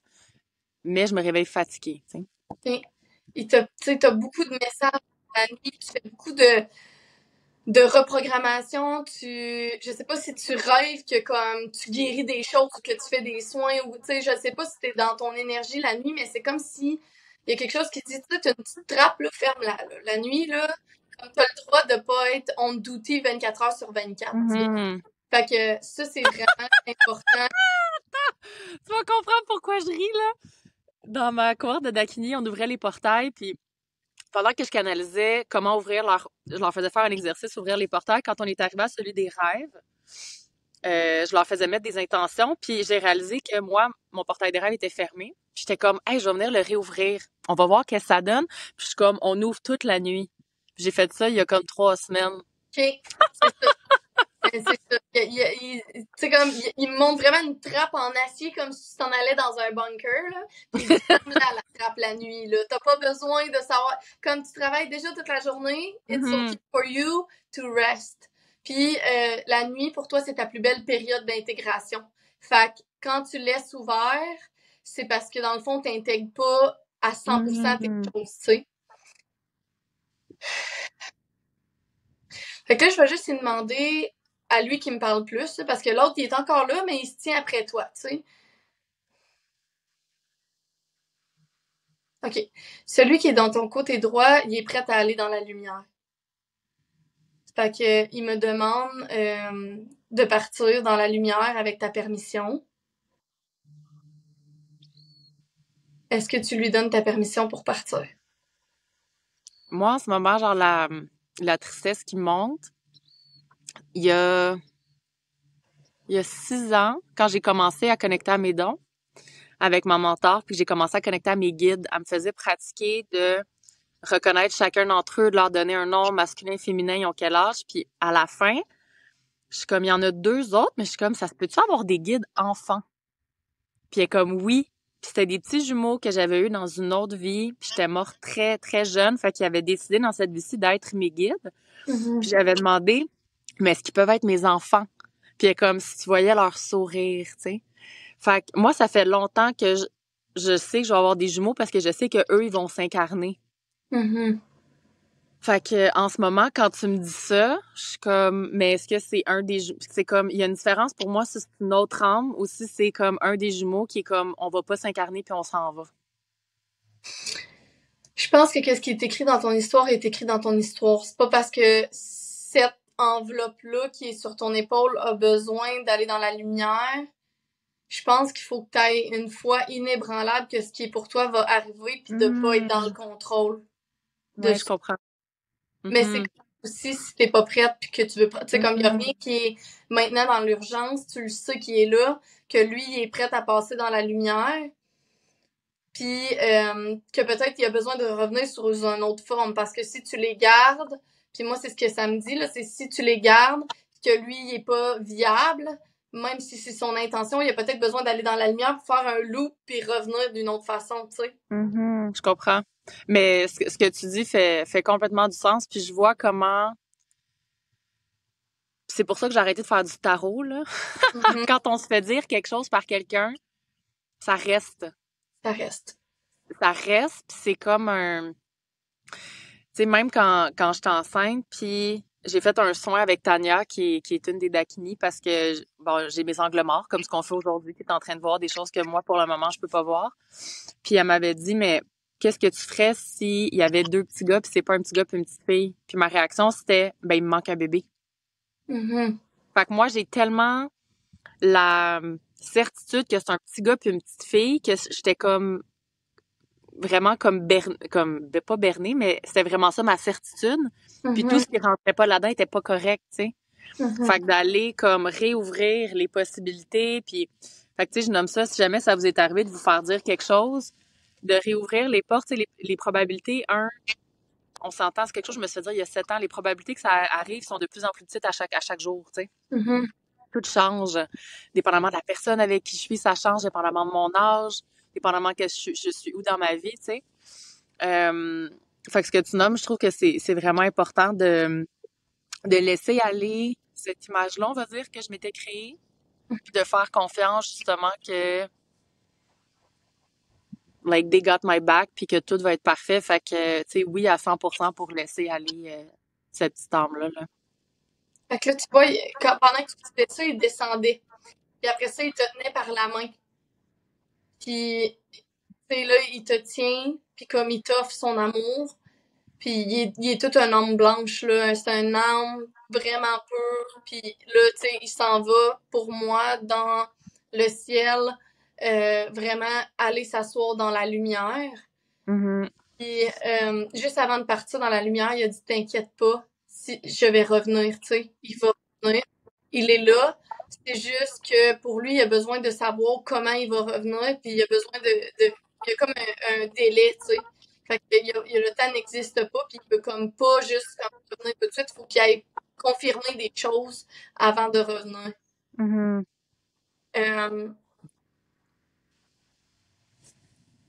mais je me réveille fatiguée, tu sais. Okay. T'as beaucoup de messages la nuit, tu fais beaucoup de reprogrammation, je sais pas si tu rêves que comme tu guéris des choses ou que tu fais des soins ou tu sais, je sais pas si t'es dans ton énergie la nuit, mais c'est comme si il y a quelque chose qui dit, tu sais, t'as une petite trappe, là, ferme-la, là. La nuit, là, comme t'as le droit de pas être on duty 24 heures sur 24. Fait que ça, c'est vraiment important. Tu vas comprendre pourquoi je ris, là. Dans ma cohorte de Dakini, on ouvrait les portails, puis pendant que je canalisais comment ouvrir je leur faisais faire un exercice, ouvrir les portails. Quand on est arrivé à celui des rêves, je leur faisais mettre des intentions, puis j'ai réalisé que moi, mon portail des rêves était fermé. J'étais comme, hey, je vais venir le réouvrir. On va voir qu'est-ce que ça donne. Puis je suis comme, on ouvre toute la nuit. J'ai fait ça il y a comme 3 semaines. OK. C'est ça. C'est ça. Tu sais, comme, il me montre vraiment une trappe en acier comme si tu t'en allais dans un bunker, là. Puis il dit, là, la trappe la nuit, là. T'as pas besoin de savoir. Comme tu travailles déjà toute la journée, it's okay for you to rest. Puis la nuit, pour toi, c'est ta plus belle période d'intégration. Fait que quand tu laisses ouvert, c'est parce que dans le fond, t'intègres pas à 100% tes choses, tu sais. Fait que là, je vais juste lui demander à lui qui me parle plus, parce que l'autre, il est encore là, mais il se tient après toi, tu sais. OK. Celui qui est dans ton côté droit, il est prêt à aller dans la lumière. Fait que il me demande de partir dans la lumière avec ta permission. Est-ce que tu lui donnes ta permission pour partir? Moi, en ce moment, genre, la tristesse qui monte, il y a, il y a 6 ans, quand j'ai commencé à connecter à mes dons avec ma mentor, puis j'ai commencé à connecter à mes guides, elle me faisait pratiquer de reconnaître chacun d'entre eux, de leur donner un nom masculin, féminin, ils ont quel âge, puis à la fin, je suis comme, il y en a 2 autres, mais je suis comme, ça se peut-tu avoir des guides enfants? Puis elle est comme, oui. Puis c'était des petits jumeaux que j'avais eus dans une autre vie, puis j'étais morte très, très jeune, fait qu'ils avaient décidé dans cette vie-ci d'être mes guides. Puis j'avais demandé, mais est-ce qu'ils peuvent être mes enfants? Puis elle est comme, si tu voyais leur sourire, tu sais. Fait que moi, ça fait longtemps que je sais que je vais avoir des jumeaux parce que je sais que eux ils vont s'incarner. Mm-hmm. Fait que en ce moment, quand tu me dis ça, je suis comme, mais est-ce que c'est un des jumeaux? C'est comme, il y a une différence pour moi si c'est une autre âme ou si c'est comme un des jumeaux qui est comme, on va pas s'incarner puis on s'en va. Je pense que ce qui est écrit dans ton histoire est écrit dans ton histoire. C'est pas parce que cette enveloppe-là qui est sur ton épaule a besoin d'aller dans la lumière. Je pense qu'il faut que tu aies une foi inébranlable que ce qui est pour toi va arriver puis de pas être dans le contrôle de Ouais, je ça. comprends. Mais c'est comme aussi si t'es pas prête puis que tu veux pas, tu sais, comme il y a rien qui est maintenant dans l'urgence, tu le sais qui est là, que lui il est prêt à passer dans la lumière, puis que peut-être il a besoin de revenir sur une autre forme parce que si tu les gardes, puis moi c'est ce que ça me dit là, c'est si tu les gardes, que lui il est pas viable, même si c'est son intention, il a peut-être besoin d'aller dans la lumière pour faire un loop puis revenir d'une autre façon, tu sais. Je comprends. Mais ce que tu dis fait complètement du sens. Puis je vois comment. C'est pour ça que j'ai arrêté de faire du tarot, là. Mm-hmm. Quand on se fait dire quelque chose par quelqu'un, ça reste. Ça reste. Ça reste, puis c'est comme un. Tu sais, même quand j'étais enceinte, puis j'ai fait un soin avec Tania, qui est une des Dakini, parce que bon, j'ai mes angles morts, comme ce qu'on fait aujourd'hui, qui est en train de voir des choses que moi, pour le moment, je peux pas voir. Puis elle m'avait dit, mais qu'est-ce que tu ferais s'il y avait 2 petits gars, puis c'est pas un petit gars puis une petite fille? Puis ma réaction, c'était, ben, il me manque un bébé. Mm-hmm. Fait que moi, j'ai tellement la certitude que c'est un petit gars puis une petite fille que j'étais comme vraiment comme ben, pas bernée, mais c'était vraiment ça ma certitude. Puis tout Mm-hmm. ce qui rentrait pas là-dedans était pas correct, tu sais. Mm-hmm. Fait que d'aller comme réouvrir les possibilités, puis fait que tu sais, je nomme ça, si jamais ça vous est arrivé de vous faire dire quelque chose, de réouvrir les portes, les probabilités, on s'entend, c'est quelque chose, je me suis fait dire il y a 7 ans, les probabilités que ça arrive sont de plus en plus petites à chaque jour, tu sais. Mm-hmm. Tout change, dépendamment de la personne avec qui je suis, ça change, dépendamment de mon âge, dépendamment que je suis où dans ma vie, tu sais. Fait que ce que tu nommes, je trouve que c'est vraiment important de laisser aller cette image-là, on va dire, que je m'étais créée, puis de faire confiance, justement, que, like, they got my back, puis que tout va être parfait. Fait que, tu sais, oui, à 100% pour laisser aller cette petite âme-là, là. Fait que là, tu vois, pendant que tu disais ça, il descendait. Puis après ça, il te tenait par la main. Puis, tu sais, là, il te tient, puis comme il t'offre son amour. Puis il est tout un âme blanche, là. C'est un âme vraiment pur. Puis là, tu sais, il s'en va pour moi dans le ciel, vraiment aller s'asseoir dans la lumière. Mm-hmm. Puis juste avant de partir dans la lumière, il a dit t'inquiète pas, si je vais revenir, tu sais, il va revenir. Il est là. C'est juste que pour lui, il a besoin de savoir comment il va revenir, puis il a besoin il y a comme un délai, tu sais. Fait que le temps n'existe pas, puis il peut comme pas juste comme revenir tout de suite, faut qu'il aille. confirmer des choses avant de revenir. Mhm.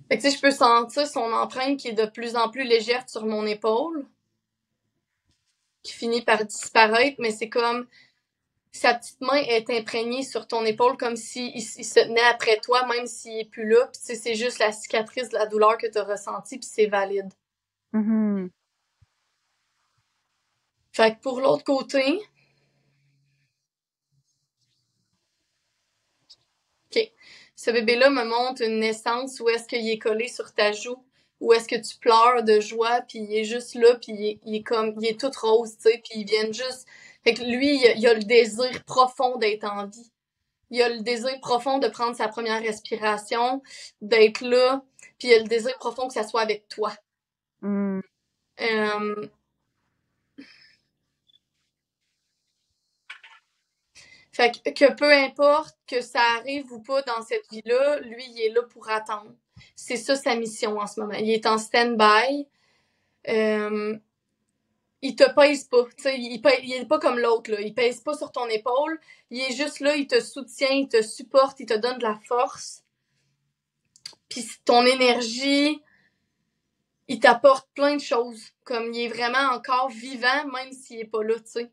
Fait que, tu sais, je peux sentir son empreinte qui est de plus en plus légère sur mon épaule, qui finit par disparaître, mais c'est comme sa petite main est imprégnée sur ton épaule comme s'il il se tenait après toi, même s'il est plus là. Puis, tu sais, c'est juste la cicatrice de la douleur que tu as ressentie, puis c'est valide. Mhm. Fait que pour l'autre côté, OK, ce bébé-là me montre une naissance où est-ce qu'il est collé sur ta joue, où est-ce que tu pleures de joie, puis il est juste là, puis il est tout rose, tu sais, puis il vient juste... Fait que lui, il a le désir profond d'être en vie. Il a le désir profond de prendre sa première respiration, d'être là, puis il a le désir profond que ça soit avec toi. Mhm. Euh, Fait que peu importe que ça arrive ou pas dans cette vie-là, lui, il est là pour attendre. C'est ça sa mission en ce moment. Il est en stand-by. Euh, il te pèse pas. Il est pas comme l'autre. Là. Il pèse pas sur ton épaule. Il est juste là, il te soutient, il te supporte, il te donne de la force. Puis ton énergie, il t'apporte plein de choses. Comme il est vraiment encore vivant, même s'il est pas là, tu sais.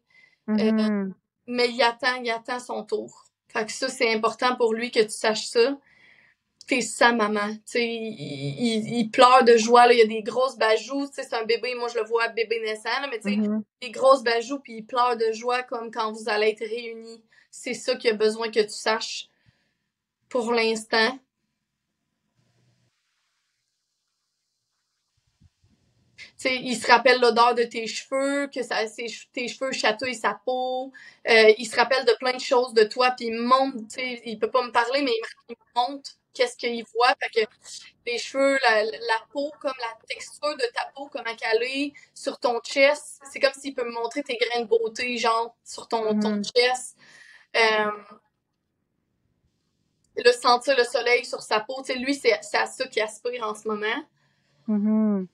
Mhm. Mais il attend son tour. Fait que ça, c'est important pour lui que tu saches ça. T'es sa maman. Tu sais, il pleure de joie, là. Il y a des grosses bajoues. Tu sais, c'est un bébé. Moi, je le vois bébé naissant, là, mais tu sais, Mhm. des grosses bajoues, puis il pleure de joie comme quand vous allez être réunis. C'est ça qu'il a besoin que tu saches pour l'instant. Tu sais, il se rappelle l'odeur de tes cheveux, que tes cheveux chatouillent sa peau. Il se rappelle de plein de choses de toi, puis il me montre, tu sais, il peut pas me parler, mais il me montre qu'est-ce qu'il voit. Fait que les cheveux, la peau, comme la texture de ta peau, comment elle est sur ton chest. C'est comme s'il peut me montrer tes grains de beauté, genre, sur ton Mhm. chest. Euh, le sentir le soleil sur sa peau. Tu sais, lui, c'est à ça qu'il aspire en ce moment. Mhm.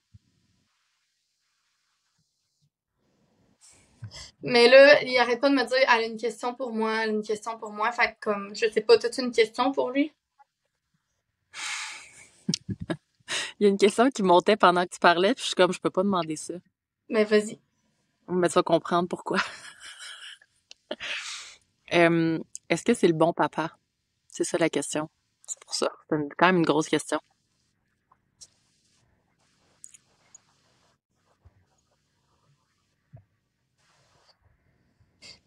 Mais là, il arrête pas de me dire, elle a une question pour moi, elle a une question pour moi. Fait que comme, je sais pas, t'as-tu une question pour lui? Il y a une question qui montait pendant que tu parlais, puis je suis comme, je peux pas demander ça. Mais vas-y. Mais tu vas comprendre pourquoi. Euh, est-ce que c'est le bon papa? C'est ça la question. C'est pour ça. Quand même une grosse question.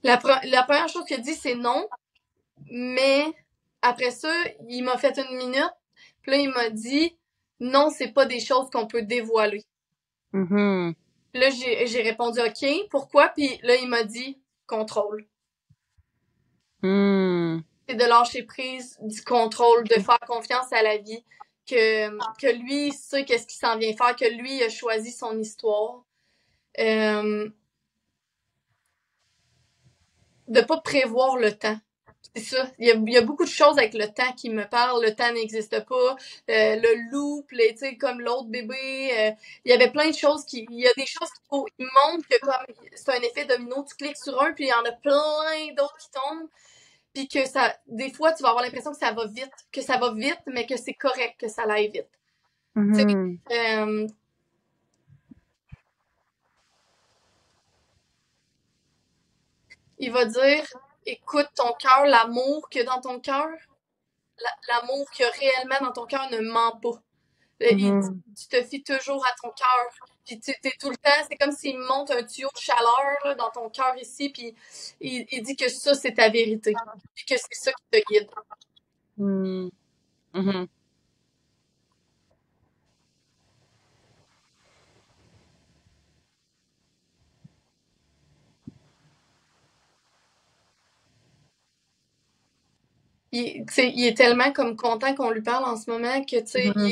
La première chose qu'il a dit, c'est non. Mais après ça, il m'a fait une minute. Puis là, il m'a dit, non, c'est pas des choses qu'on peut dévoiler. Mhm. Là, j'ai répondu OK, pourquoi? Puis là, il m'a dit contrôle. Hmm. C'est de lâcher prise du contrôle, de faire confiance à la vie, que lui sait qu'est-ce qu'il s'en vient faire, que lui a choisi son histoire. Euh, de pas prévoir le temps. C'est ça. Il y a beaucoup de choses avec le temps qui me parlent. Le temps n'existe pas. Le loop, tu sais, comme l'autre bébé. Il y avait plein de choses il y a des choses qui montrent que comme c'est un effet domino, tu cliques sur un, puis il y en a plein d'autres qui tombent. Puis que ça, des fois, tu vas avoir l'impression que ça va vite, mais que c'est correct que ça aille vite. Tu sais, Mhm. il va dire, écoute ton cœur, l'amour qu'il y a dans ton cœur, l'amour qu'il y a réellement dans ton cœur ne ment pas. Mhm. Tu te fies toujours à ton cœur. Puis tu es tout le temps, c'est comme s'il monte un tuyau de chaleur là, dans ton cœur ici, puis il dit que ça, c'est ta vérité. Puis que c'est ça qui te guide. Mhm. Mhm. Il est tellement comme content qu'on lui parle en ce moment que tu sais, Mhm.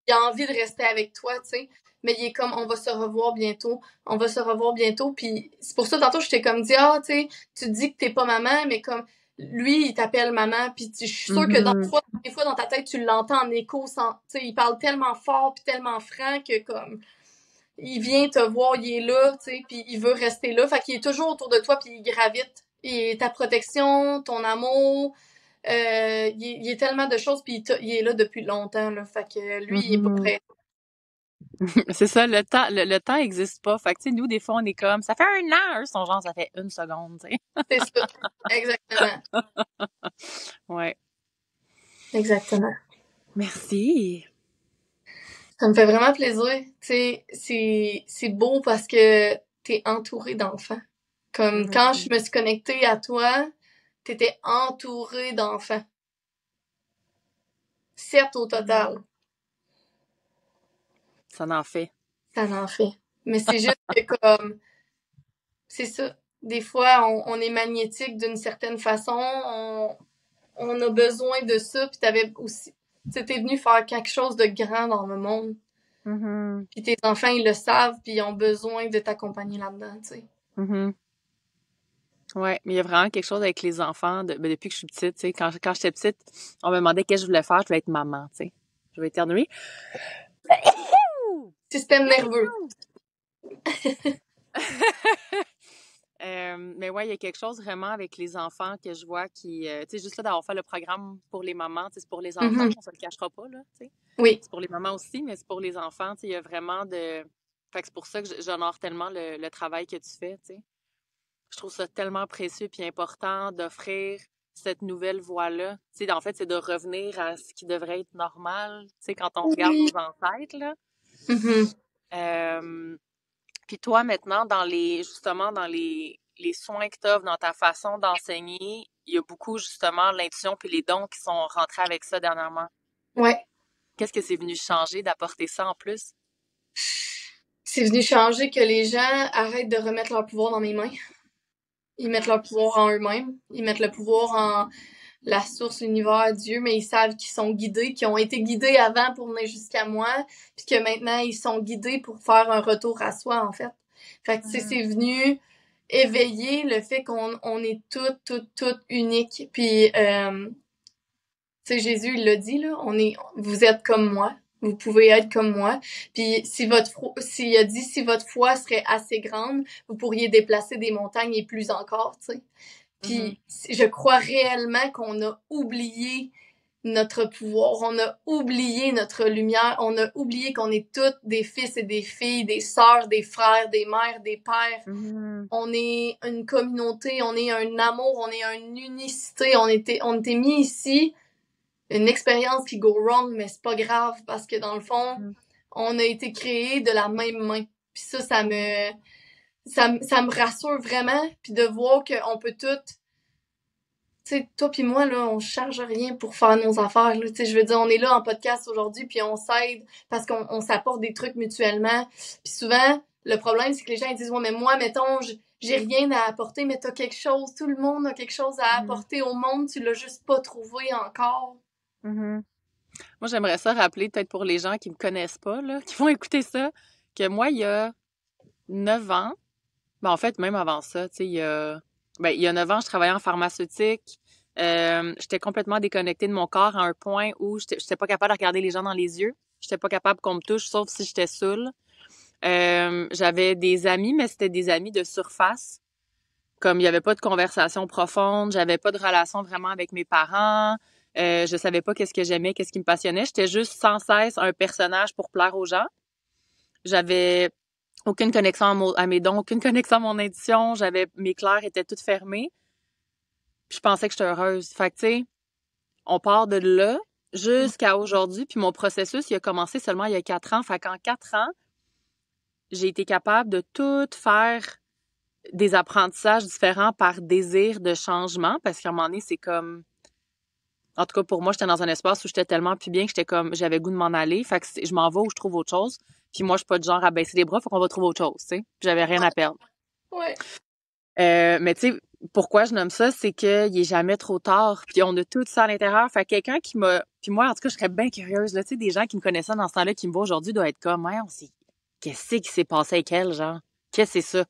il a envie de rester avec toi, tu sais. Mais il est comme on va se revoir bientôt, on va se revoir bientôt. Puis c'est pour ça tantôt je t'ai comme dit ah tu sais, tu dis que t'es pas maman, mais comme lui il t'appelle maman. Puis je suis sûre que Mhm. des fois dans ta tête tu l'entends en écho, sans, tu sais, il parle tellement fort puis tellement franc que comme il vient te voir, il est là, tu sais, puis il veut rester là. Fait qu'il est toujours autour de toi, puis il gravite. Et ta protection, ton amour, il est tellement de choses, puis il est là depuis longtemps, là. Fait que lui, il est pas prêt. C'est ça, le temps existe pas. Fait que, tu sais, nous, des fois, on est comme, ça fait 1 an, eux, son genre, ça fait 1 seconde, tu sais. C'est ça. Exactement. Ouais. Exactement. Merci. Ça me fait vraiment plaisir. Tu sais, c'est beau parce que t'es entouré d'enfants. Comme quand je me suis connectée à toi, t'étais entouré d'enfants. 7 au total. Ça en fait. Ça en fait. Mais c'est juste que comme, c'est ça. Des fois, on est magnétique d'une certaine façon. On a besoin de ça. Puis t'avais aussi, t'es venu faire quelque chose de grand dans le monde. Puis tes enfants, ils le savent, puis ils ont besoin de t'accompagner là-dedans, tu sais. Ouais, mais il y a vraiment quelque chose avec les enfants depuis que je suis petite, tu sais. Quand j'étais petite, on me demandait qu'est-ce que je voulais faire. Je voulais être maman, tu sais. Je vais éternuer. Système nerveux. Mais ouais, il y a quelque chose vraiment avec les enfants que je vois qui, tu sais, juste là d'avoir fait le programme pour les mamans, tu sais, c'est pour les enfants, on se le cachera pas, là, tu sais. Oui. C'est pour les mamans aussi, mais c'est pour les enfants, tu sais, il y a vraiment de... Fait que c'est pour ça que j'honore tellement le travail que tu fais, tu sais. Je trouve ça tellement précieux puis important d'offrir cette nouvelle voie-là. Tu sais, en fait, c'est de revenir à ce qui devrait être normal, tu sais, quand on regarde nos ancêtres, là. Puis toi, maintenant, justement, dans les soins que tu offres, dans ta façon d'enseigner, il y a beaucoup, justement, l'intuition puis les dons qui sont rentrés avec ça dernièrement. Ouais. Qu'est-ce que c'est venu changer d'apporter ça en plus? C'est venu changer que les gens arrêtent de remettre leur pouvoir dans mes mains. Ils mettent leur pouvoir en eux-mêmes. Ils mettent le pouvoir en la source, l'univers, Dieu, mais ils savent qu'ils sont guidés, qu'ils ont été guidés avant pour venir jusqu'à moi, puis que maintenant, ils sont guidés pour faire un retour à soi, en fait. Fait que, c'est venu éveiller le fait qu'on est toutes uniques. Puis, tu sais, Jésus, il l'a dit, là, vous êtes comme moi. Vous pouvez être comme moi. Puis s'il a dit si votre foi serait assez grande, vous pourriez déplacer des montagnes et plus encore, tu sais. Puis je crois réellement qu'on a oublié notre pouvoir, on a oublié notre lumière, on a oublié qu'on est toutes des fils et des filles, des sœurs, des frères, des mères, des pères. On est une communauté, on est un amour, on est une unicité, on était mis ici. Une expérience qui go wrong, mais c'est pas grave parce que dans le fond, on a été créés de la même main. Puis ça me rassure vraiment. Puis de voir qu'on peut toutes, tu sais, toi puis moi, là, on charge rien pour faire nos affaires, là. Tu sais, je veux dire, on est là en podcast aujourd'hui puis on s'aide parce qu'on s'apporte des trucs mutuellement. Puis souvent, le problème, c'est que les gens ils disent, ouais, mais moi, mettons, j'ai rien à apporter, mais t'as quelque chose. Tout le monde a quelque chose à apporter au monde. Tu l'as juste pas trouvé encore. Moi, j'aimerais ça rappeler, peut-être pour les gens qui me connaissent pas, là, qui vont écouter ça, que moi, il y a 9 ans, en fait, même avant ça, tu sais, il y a 9 ans, je travaillais en pharmaceutique. J'étais complètement déconnectée de mon corps à un point où j'étais pas capable de regarder les gens dans les yeux. J'étais pas capable qu'on me touche, sauf si j'étais saoule. J'avais des amis, mais c'était des amis de surface. Comme il y avait pas de conversation profonde, j'avais pas de relation vraiment avec mes parents. Je savais pas qu'est-ce que j'aimais, qu'est-ce qui me passionnait. J'étais juste sans cesse un personnage pour plaire aux gens. J'avais aucune connexion à mes dons, aucune connexion à mon intuition. Mes clairs étaient toutes fermées. Puis je pensais que j'étais heureuse. Fait que, tu sais, on part de là jusqu'à aujourd'hui. Puis mon processus, il a commencé seulement il y a 4 ans. Fait qu'en 4 ans, j'ai été capable de tout faire des apprentissages différents par désir de changement. Parce qu'à un moment donné, c'est comme... En tout cas, pour moi, j'étais dans un espace où j'étais tellement plus bien que j'avais le goût de m'en aller. Fait que je m'en vais où je trouve autre chose. Puis moi, je suis pas du genre à baisser les bras, faut qu'on va trouver autre chose, tu sais. J'avais rien à perdre. Ouais. Mais tu sais, pourquoi je nomme ça, c'est qu'il est jamais trop tard. Puis on a tout ça à l'intérieur. Fait que quelqu'un qui m'a... Puis moi, en tout cas, je serais bien curieuse, là. Tu sais, des gens qui me connaissaient dans ce temps-là, qui me voient aujourd'hui, doivent être comme, qu'est-ce qui s'est passé avec elle, genre? Qu'est-ce que c'est ça?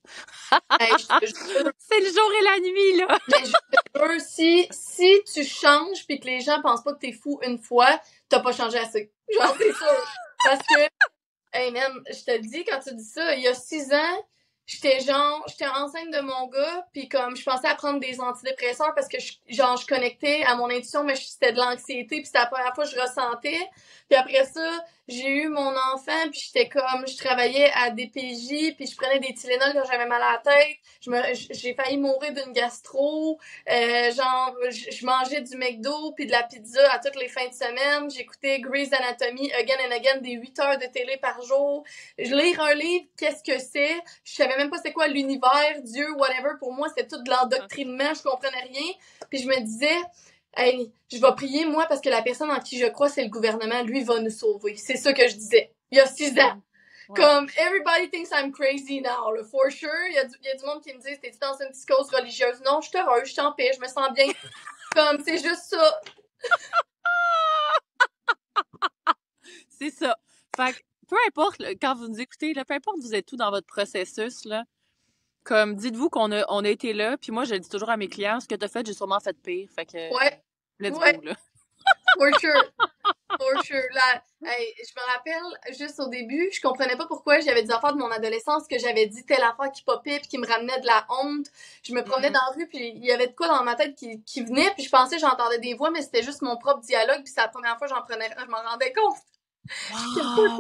Hey, c'est le jour et la nuit, là! Mais je te jure, si tu changes puis que les gens pensent pas que t'es fou une fois, t'as pas changé assez. Genre, c'est sûr. Parce que Hey man, je te le dis, quand tu dis ça, il y a 6 ans, j'étais enceinte de mon gars, puis comme je pensais à prendre des antidépresseurs parce que je connectais à mon intuition, mais c'était de l'anxiété, puis c'était la première fois que je ressentais. Puis après ça, j'ai eu mon enfant, puis j'étais comme, je travaillais à DPJ, puis je prenais des Tylenol quand j'avais mal à la tête. J'ai failli mourir d'une gastro. Je mangeais du McDo puis de la pizza à toutes les fins de semaine. J'écoutais Grey's Anatomy again and again, des 8 heures de télé par jour. Lire un livre, qu'est-ce que c'est? Je savais même pas c'est quoi l'univers, Dieu, whatever. Pour moi, c'était tout de l'endoctrinement, je comprenais rien. Puis je me disais, hey, je vais prier, moi, parce que la personne en qui je crois, c'est le gouvernement. Lui, va nous sauver. C'est ça que je disais. Il y a 6 ans. Ouais. Comme, everybody thinks I'm crazy now, là, for sure. Il y a du monde qui me dit, t'es-tu dans une psychose religieuse? Non, je suis heureuse, je suis en paix, je me sens bien. Comme, c'est juste ça. C'est ça. Fait que, peu importe, là, quand vous nous écoutez, là, peu importe vous êtes tout dans votre processus, là, comme, dites-vous qu'on a été là, puis moi, je le dis toujours à mes clients, ce que t'as fait, j'ai sûrement fait pire. Fait que, ouais. Let's go, là. For sure. For sure. Là, hey, je me rappelle, juste au début, je comprenais pas pourquoi j'avais des affaires de mon adolescence que j'avais dit telle affaire qui popait puis qui me ramenait de la honte. Je me promenais dans la rue puis il y avait de quoi dans ma tête qui venait puis je pensais que j'entendais des voix mais c'était juste mon propre dialogue puis c'est la première fois que je m'en rendais compte. Wow.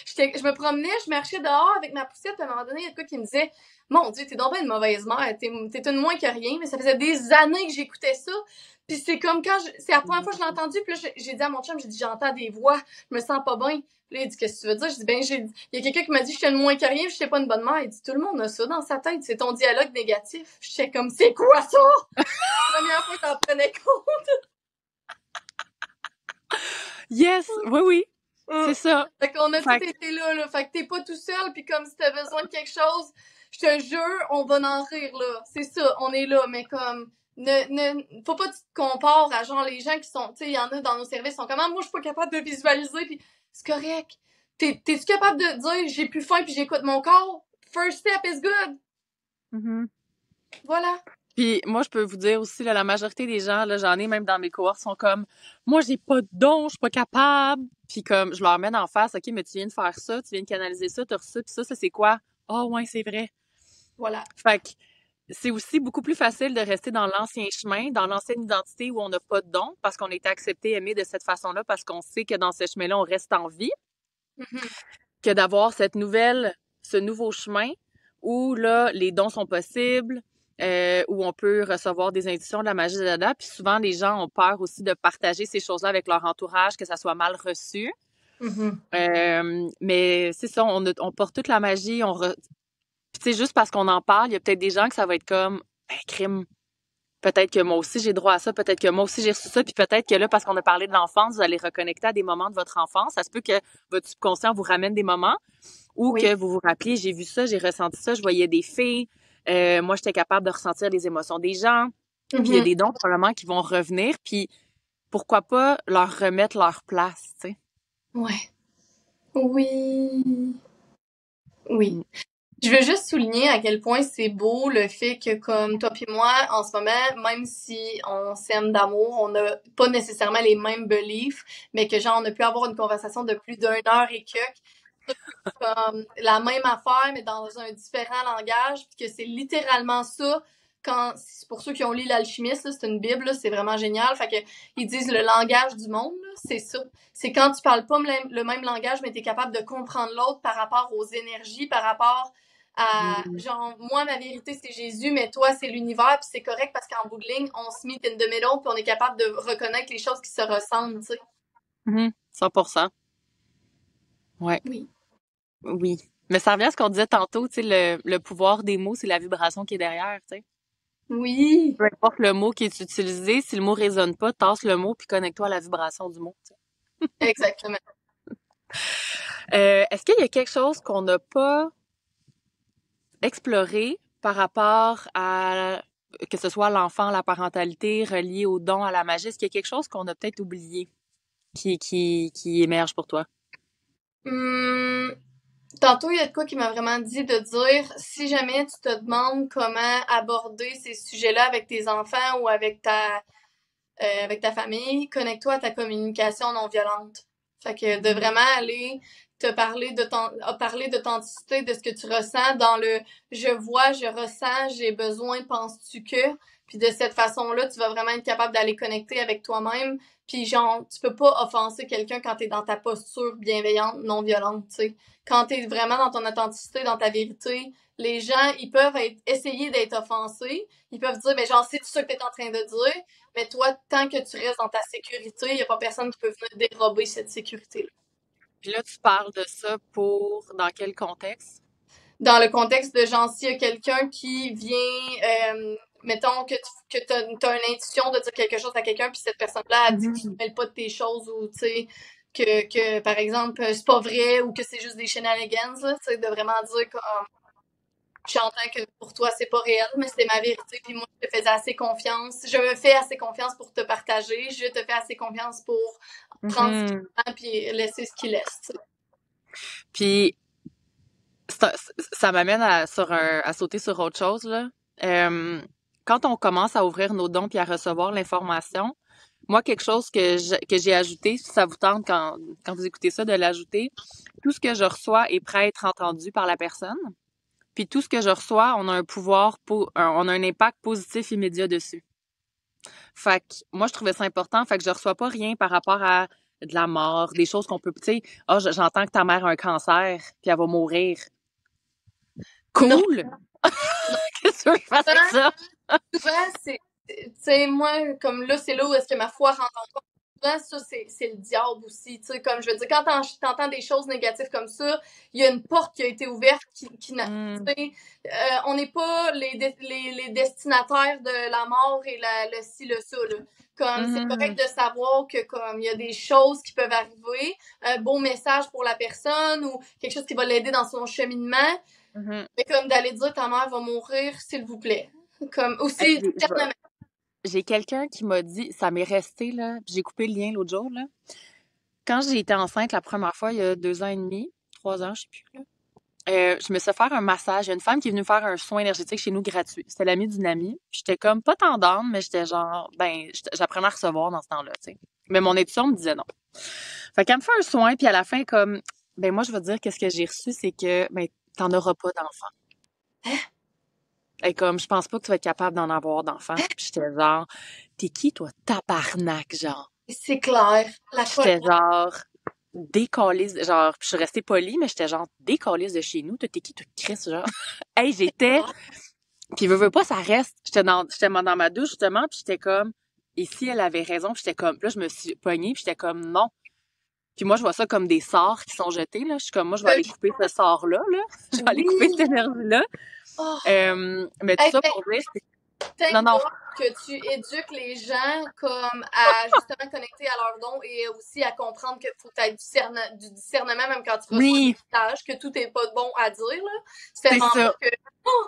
Je me promenais, je marchais dehors avec ma poussette puis à un moment donné, il y a de quoi qui me disait mon Dieu, t'es donc bien une mauvaise mère, t'es une moins que rien, mais ça faisait des années que j'écoutais ça. Puis c'est comme quand c'est la première fois que je l'ai entendu, puis là j'ai dit à mon chum, j'ai dit j'entends des voix, je me sens pas bien. Puis là il dit qu'est-ce que tu veux dire? Je dis ben il y a quelqu'un qui m'a dit j'étais une moins que rien, puis j'étais pas une bonne mère. Il dit tout le monde a ça dans sa tête, c'est ton dialogue négatif. J'étais comme c'est quoi ça? La première fois que t'en prenais compte. Yes, oui. C'est ça. Fait qu'on a tous été là. Fait que t'es pas tout seul, puis comme si t'as besoin de quelque chose, je te jure, on va en rire, là. C'est ça, on est là, mais comme, faut pas que tu te compares à genre les gens qui sont, tu sais, il y en a dans nos services, qui sont comme, moi, je suis pas capable de visualiser, puis c'est correct. T'es-tu capable de dire, j'ai plus faim, puis j'écoute mon corps? First step is good. Mm-hmm. Voilà. Puis moi, je peux vous dire aussi, là, la majorité des gens, là, j'en ai même dans mes cohortes, sont comme « Moi, j'ai pas de don, je suis pas capable. » Puis comme, je leur mets en face « OK, mais tu viens de faire ça, tu viens de canaliser ça, t'as reçu ça, puis ça c'est quoi? » « Ah, ouais, c'est vrai. » Voilà. Fait que c'est aussi beaucoup plus facile de rester dans l'ancien chemin, dans l'ancienne identité où on n'a pas de don, parce qu'on est accepté, aimé de cette façon-là, parce qu'on sait que dans ce chemin-là, on reste en vie, que d'avoir ce nouveau chemin où là, les dons sont possibles, où on peut recevoir des intuitions de la magie de Dada. Puis souvent, les gens ont peur aussi de partager ces choses-là avec leur entourage, que ça soit mal reçu. Mais c'est ça, on porte toute la magie. Puis tu sais, juste parce qu'on en parle, il y a peut-être des gens que ça va être comme crime. Peut-être que moi aussi j'ai droit à ça, peut-être que moi aussi j'ai reçu ça, puis peut-être que là, parce qu'on a parlé de l'enfance, vous allez reconnecter à des moments de votre enfance. Ça se peut que votre subconscient vous ramène des moments ou que vous vous rappeliez, j'ai vu ça, j'ai ressenti ça, je voyais des filles, moi j'étais capable de ressentir les émotions des gens, puis il y a des dons probablement qui vont revenir, puis pourquoi pas leur remettre leur place, tu sais. Ouais. Oui. Je veux juste souligner à quel point c'est beau le fait que comme toi puis moi, en ce moment, même si on s'aime d'amour, on n'a pas nécessairement les mêmes beliefs, mais que genre on a pu avoir une conversation de plus d'1 heure et comme la même affaire, mais dans un différent langage, puis que c'est littéralement ça. Pour ceux qui ont lu l'Alchimiste, là, c'est une Bible, c'est vraiment génial. Fait que ils disent le langage du monde, là, c'est ça. C'est quand tu parles pas le même langage, mais tu es capable de comprendre l'autre par rapport aux énergies, par rapport à genre moi ma vérité c'est Jésus, mais toi c'est l'univers, puis c'est correct parce qu'en bout de ligne, on se meet in the middle, puis on est capable de reconnaître les choses qui se ressemblent, tu sais. 100%. Ouais. Oui. Mais ça revient à ce qu'on disait tantôt, tu sais, le pouvoir des mots, c'est la vibration qui est derrière, tu sais. Oui. Peu importe le mot qui est utilisé, si le mot résonne pas, tasse le mot puis connecte-toi à la vibration du mot. Tu sais. Exactement. Est-ce qu'il y a quelque chose qu'on n'a pas exploré par rapport à que ce soit l'enfant, la parentalité, relié au don, à la magie? Est-ce qu'il y a quelque chose qu'on a peut-être oublié qui émerge pour toi? Tantôt, il y a de quoi qui m'a vraiment dit de dire, si jamais tu te demandes comment aborder ces sujets-là avec tes enfants ou avec ta famille, connecte-toi à ta communication non violente. Fait que de vraiment aller, a parlé d'authenticité, de ce que tu ressens dans le je vois, je ressens, j'ai besoin, penses-tu que? Puis de cette façon-là, tu vas vraiment être capable d'aller connecter avec toi-même. Puis genre, tu peux pas offenser quelqu'un quand t'es dans ta posture bienveillante, non violente, tu sais. Quand t'es vraiment dans ton authenticité, dans ta vérité, les gens, ils peuvent essayer d'être offensés. Ils peuvent dire, ben genre, c'est ça que t'es en train de dire. Mais toi, tant que tu restes dans ta sécurité, il y a pas personne qui peut venir dérober cette sécurité-là. Puis là, tu parles de ça dans quel contexte? Dans le contexte de genre, s'il y a quelqu'un qui vient, mettons que t'as une intuition de dire quelque chose à quelqu'un, puis cette personne-là a dit que tu ne mêles pas de tes choses ou, tu sais, que, par exemple, c'est pas vrai ou que c'est juste des shenanigans, là, tu sais, de vraiment dire que j'entends que pour toi, c'est pas réel, mais c'est ma vérité, puis moi, je te faisais assez confiance. Je me fais assez confiance pour te partager, je te fais assez confiance pour prendre ce qu'il prend puis laisser ce qu'il laisse, tu sais. Puis ça m'amène à sauter sur autre chose, là. Quand on commence à ouvrir nos dons puis à recevoir l'information, moi, quelque chose que j'ai ajouté, si ça vous tente quand vous écoutez ça, de l'ajouter, tout ce que je reçois est prêt à être entendu par la personne. Puis tout ce que je reçois, on a un pouvoir, on a un impact positif immédiat dessus. Fait que moi, je trouvais ça important. Fait que je reçois pas rien par rapport à de la mort, des choses qu'on peut, tu sais, j'entends que ta mère a un cancer, puis elle va mourir. Non, Cool! Qu'est-ce que tu veux que je fasse avec ça? souvent, tu sais, moi, comme là, c'est là où est-ce que ma foi rentre en compte. Souvent, ça, c'est le diable aussi, tu sais, comme je veux dire, quand t'entends des choses négatives comme ça, il y a une porte qui a été ouverte qui n'a, tu sais, on n'est pas les destinataires de la mort et le ci, le ça, là. Comme, c'est correct de savoir que, comme, il y a des choses qui peuvent arriver, un beau message pour la personne ou quelque chose qui va l'aider dans son cheminement, mais comme d'aller dire ta mère va mourir, s'il vous plaît. Comme, aussi, J'ai quelqu'un qui m'a dit, ça m'est resté, là, puis j'ai coupé le lien l'autre jour, là. Quand j'ai été enceinte la première fois, il y a 2 ans et demi, 3 ans, je sais plus, là, je me suis fait faire un massage. Il y a une femme qui est venue faire un soin énergétique chez nous gratuit. C'était l'amie d'une amie. J'étais comme pas tendance, mais j'étais genre, j'apprenais à recevoir dans ce temps-là, tu sais. Mais mon intuition me disait non. Fait qu'elle me fait un soin, puis à la fin, comme, moi, je veux dire, qu'est-ce que j'ai reçu, c'est que, t'en auras pas d'enfant. Et comme, je pense pas que tu vas être capable d'en avoir d'enfant. Puis j'étais genre, t'es qui, toi, tabarnak, genre? c'est clair. J'étais genre, décalisse, genre, puis je suis restée polie, mais j'étais genre, décalisse de chez nous. Toi, t'es qui, toi, Chris, genre? Hey, j'étais, puis veux pas, ça reste. J'étais dans ma douche, justement, puis j'étais comme, et si elle avait raison, puis j'étais comme, puis là, je me suis pognée, puis j'étais comme, non. Puis moi, je vois ça comme des sorts qui sont jetés, là. Je suis comme, moi, je vais aller couper ce sort-là, là. Je vais aller couper cette énergie-là. Oh. Mais tout ça pour dire, non. Que tu éduques les gens comme à justement connecter à leurs dons et aussi à comprendre qu'il faut être du discernement même quand tu reçois des messages, que tout est pas bon à dire, là. C'est vraiment ça. Que... Oh!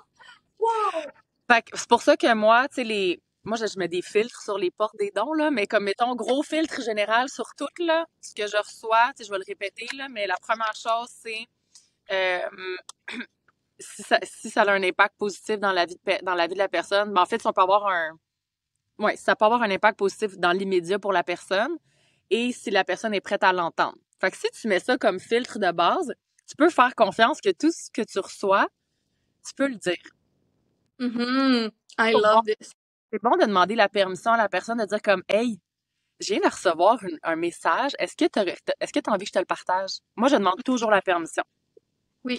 Wow! Fait que c'est pour ça que moi, tu sais, moi, je mets des filtres sur les portes des dons, là, mais comme, mettons, gros filtre général sur tout, là, ce que je reçois, tu sais, je vais le répéter, là, mais la première chose, c'est si ça a un impact positif dans la vie de la personne, en fait, ça peut avoir ça peut avoir un impact positif dans l'immédiat pour la personne et si la personne est prête à l'entendre. Fait que si tu mets ça comme filtre de base, tu peux faire confiance que tout ce que tu reçois, tu peux le dire. I love this. C'est bon de demander la permission à la personne de dire comme, hey, je viens de recevoir un message, est-ce que tu as envie que je te le partage? Moi, je demande toujours la permission. Oui.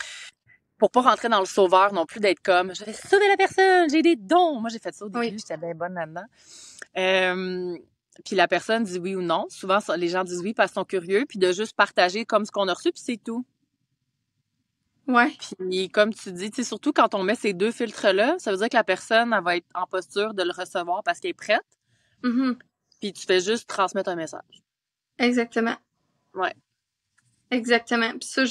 Pour pas rentrer dans le sauveur non plus, d'être comme, je vais sauver la personne, j'ai des dons. Moi, j'ai fait ça au début, j'étais bien bonne là-dedans. Puis la personne dit oui ou non. Souvent, les gens disent oui parce qu'ils sont curieux, puis de juste partager comme ce qu'on a reçu, puis c'est tout. Ouais. Puis comme tu dis, tu sais, surtout quand on met ces deux filtres-là, ça veut dire que la personne, elle va être en posture de le recevoir parce qu'elle est prête. Puis tu fais juste transmettre un message. Exactement. Ouais. Exactement. Puis ça,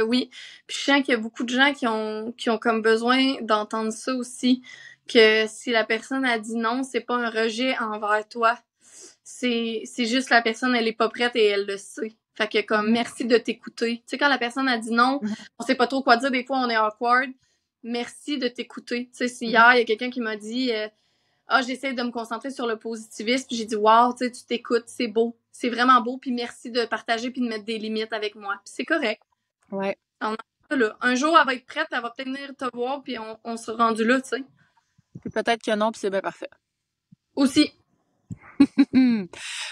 oui. Puis je sens qu'il y a beaucoup de gens qui ont comme besoin d'entendre ça aussi, que si la personne a dit non, c'est pas un rejet envers toi. C'est juste la personne, elle est pas prête et elle le sait. Fait que comme, merci de t'écouter. Tu sais, quand la personne a dit non, on sait pas trop quoi dire, des fois, on est awkward. Merci de t'écouter. Tu sais, si hier, il y a quelqu'un qui m'a dit... j'essaie de me concentrer sur le positivisme. Puis j'ai dit, wow, tu sais, tu t'écoutes, c'est beau. C'est vraiment beau. Puis merci de partager puis de mettre des limites avec moi. Puis c'est correct. Ouais. On a là. Un jour, elle va être prête, elle va peut-être venir te voir, puis on sera rendu là, tu sais. Puis peut-être que non, puis c'est bien parfait. Aussi.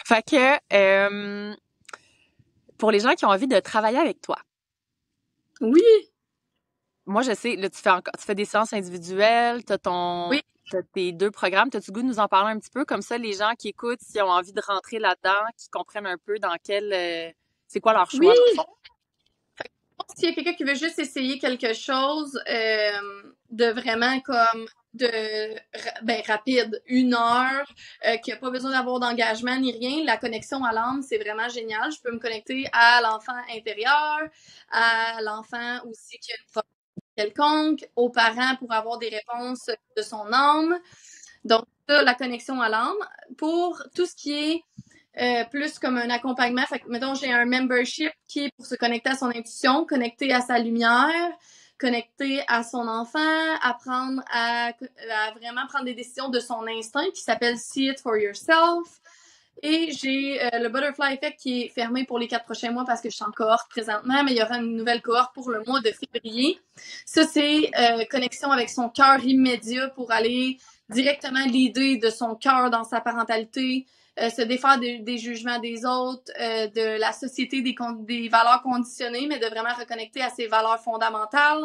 Fait que, pour les gens qui ont envie de travailler avec toi, Oui, moi, je sais, là, tu fais des séances individuelles, oui. t'as tes 2 programmes. T'as-tu le goût de nous en parler un petit peu? Comme ça, les gens qui écoutent, s'ils ont envie de rentrer là-dedans, qui comprennent un peu c'est quoi leur Oui! choix, dans le fond. S'il y a quelqu'un qui veut juste essayer quelque chose de vraiment comme rapide, 1 heure, qui n'a pas besoin d'avoir d'engagement ni rien, la connexion à l'âme, c'est vraiment génial. Je peux me connecter à l'enfant intérieur, à l'enfant aussi qui a une problème quelconque, aux parents pour avoir des réponses de son âme. Donc, ça, la connexion à l'âme. Pour tout ce qui est plus comme un accompagnement. Fait que, mettons, j'ai un membership qui est pour se connecter à son intuition, connecter à sa lumière, connecter à son enfant, apprendre à vraiment prendre des décisions de son instinct qui s'appelle See It For Yourself. Et j'ai le Butterfly Effect qui est fermé pour les 4 prochains mois parce que je suis en cohorte présentement, mais il y aura une nouvelle cohorte pour le mois de février. Ça, c'est connexion avec son cœur immédiat pour aller directement l'idée de son cœur dans sa parentalité, se défaire des jugements des autres, de la société, des valeurs conditionnées, mais de vraiment reconnecter à ses valeurs fondamentales.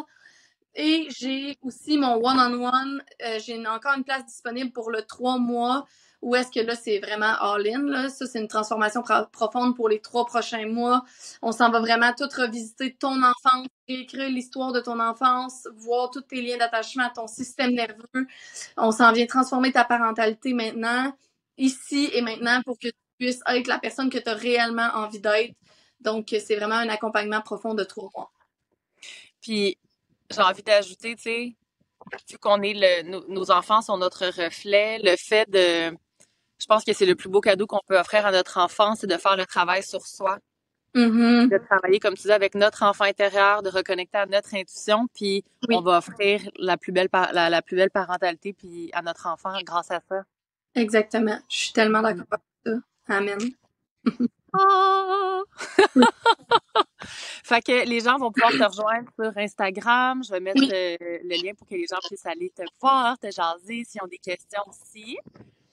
Et j'ai aussi mon one-on-one. J'ai encore une place disponible pour le 3 mois où est-ce que là, c'est vraiment all-in. Là. Ça, c'est une transformation profonde pour les 3 prochains mois. On s'en va vraiment tout revisiter ton enfance, réécrire l'histoire de ton enfance, voir tous tes liens d'attachement à ton système nerveux. On s'en vient transformer ta parentalité maintenant, ici et maintenant, pour que tu puisses être la personne que tu as réellement envie d'être. Donc, c'est vraiment un accompagnement profond de 3 mois. Puis, j'ai envie d'ajouter, tu sais, vu qu'on est nos enfants sont notre reflet, le fait je pense que c'est le plus beau cadeau qu'on peut offrir à notre enfant, c'est de faire le travail sur soi. Mm-hmm. De travailler, comme tu dis, avec notre enfant intérieur, de reconnecter à notre intuition, puis Oui. on va offrir la plus belle parentalité puis à notre enfant grâce à ça. Exactement. Je suis tellement d'accord avec ça. Amen. Oh! Fait que les gens vont pouvoir te rejoindre sur Instagram. Je vais mettre Oui. le lien pour que les gens puissent aller te voir, te jaser s'ils ont des questions aussi.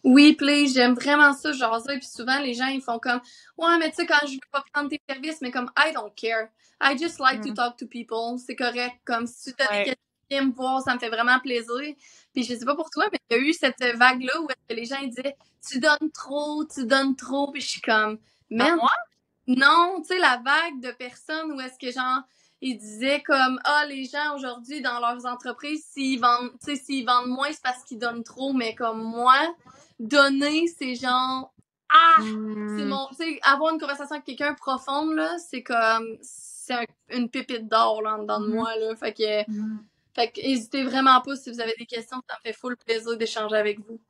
Oui, please, j'aime vraiment ça, jaser. Puis souvent, les gens, ils font comme, ouais, mais tu sais, quand je veux pas prendre tes services, mais comme, I don't care. I just like to talk to people. C'est correct. Comme, si tu as des questions qui viennent me voir, ça me fait vraiment plaisir. Puis je sais pas pour toi, mais il y a eu cette vague-là où est-ce que les gens, ils disaient, tu donnes trop, tu donnes trop. Puis je suis comme, man, moi? non, tu sais, la vague de personnes où est-ce que, genre, ils disaient comme, ah, les gens aujourd'hui dans leurs entreprises, s'ils vendent moins, c'est parce qu'ils donnent trop, mais comme moi, donner, c'est genre, c'est mon, tu sais, avoir une conversation avec quelqu'un profonde, là, c'est comme, c'est une pépite d'or, là, en dedans de moi, là. Fait que, hésitez vraiment pas si vous avez des questions, ça me fait full plaisir d'échanger avec vous.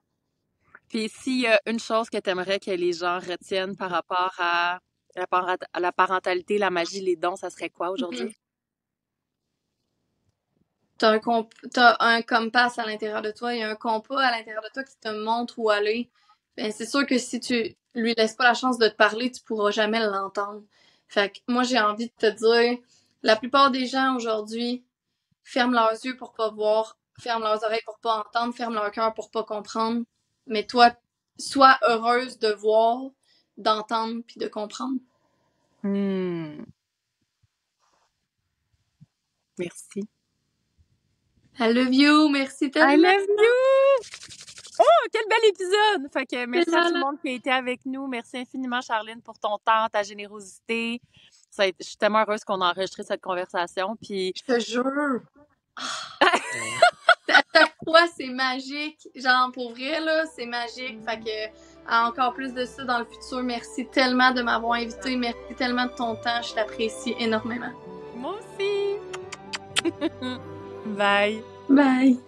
Puis s'il y a une chose que tu aimerais que les gens retiennent par rapport à la parentalité, la magie, les dons, ça serait quoi aujourd'hui? T'as un compass à l'intérieur de toi, il y a un compas à l'intérieur de toi qui te montre où aller. Ben, c'est sûr que si tu lui laisses pas la chance de te parler, tu pourras jamais l'entendre. Fait que moi, j'ai envie de te dire, la plupart des gens aujourd'hui ferment leurs yeux pour pas voir, ferment leurs oreilles pour pas entendre, ferment leur cœur pour pas comprendre. Mais toi, sois heureuse de voir, d'entendre puis de comprendre. Merci. I love you, merci tellement. I love you! Oh, quel bel épisode! Fait que merci à tout le monde qui a été avec nous. Merci infiniment, Charline, pour ton temps, ta générosité. Je suis tellement heureuse qu'on a enregistré cette conversation. Puis... Je te jure! À chaque fois, c'est magique. Genre, pour vrai, là, c'est magique. Fait que, encore plus de ça dans le futur. Merci tellement de m'avoir invité. Merci tellement de ton temps. Je t'apprécie énormément. Moi aussi! Bye! Bye!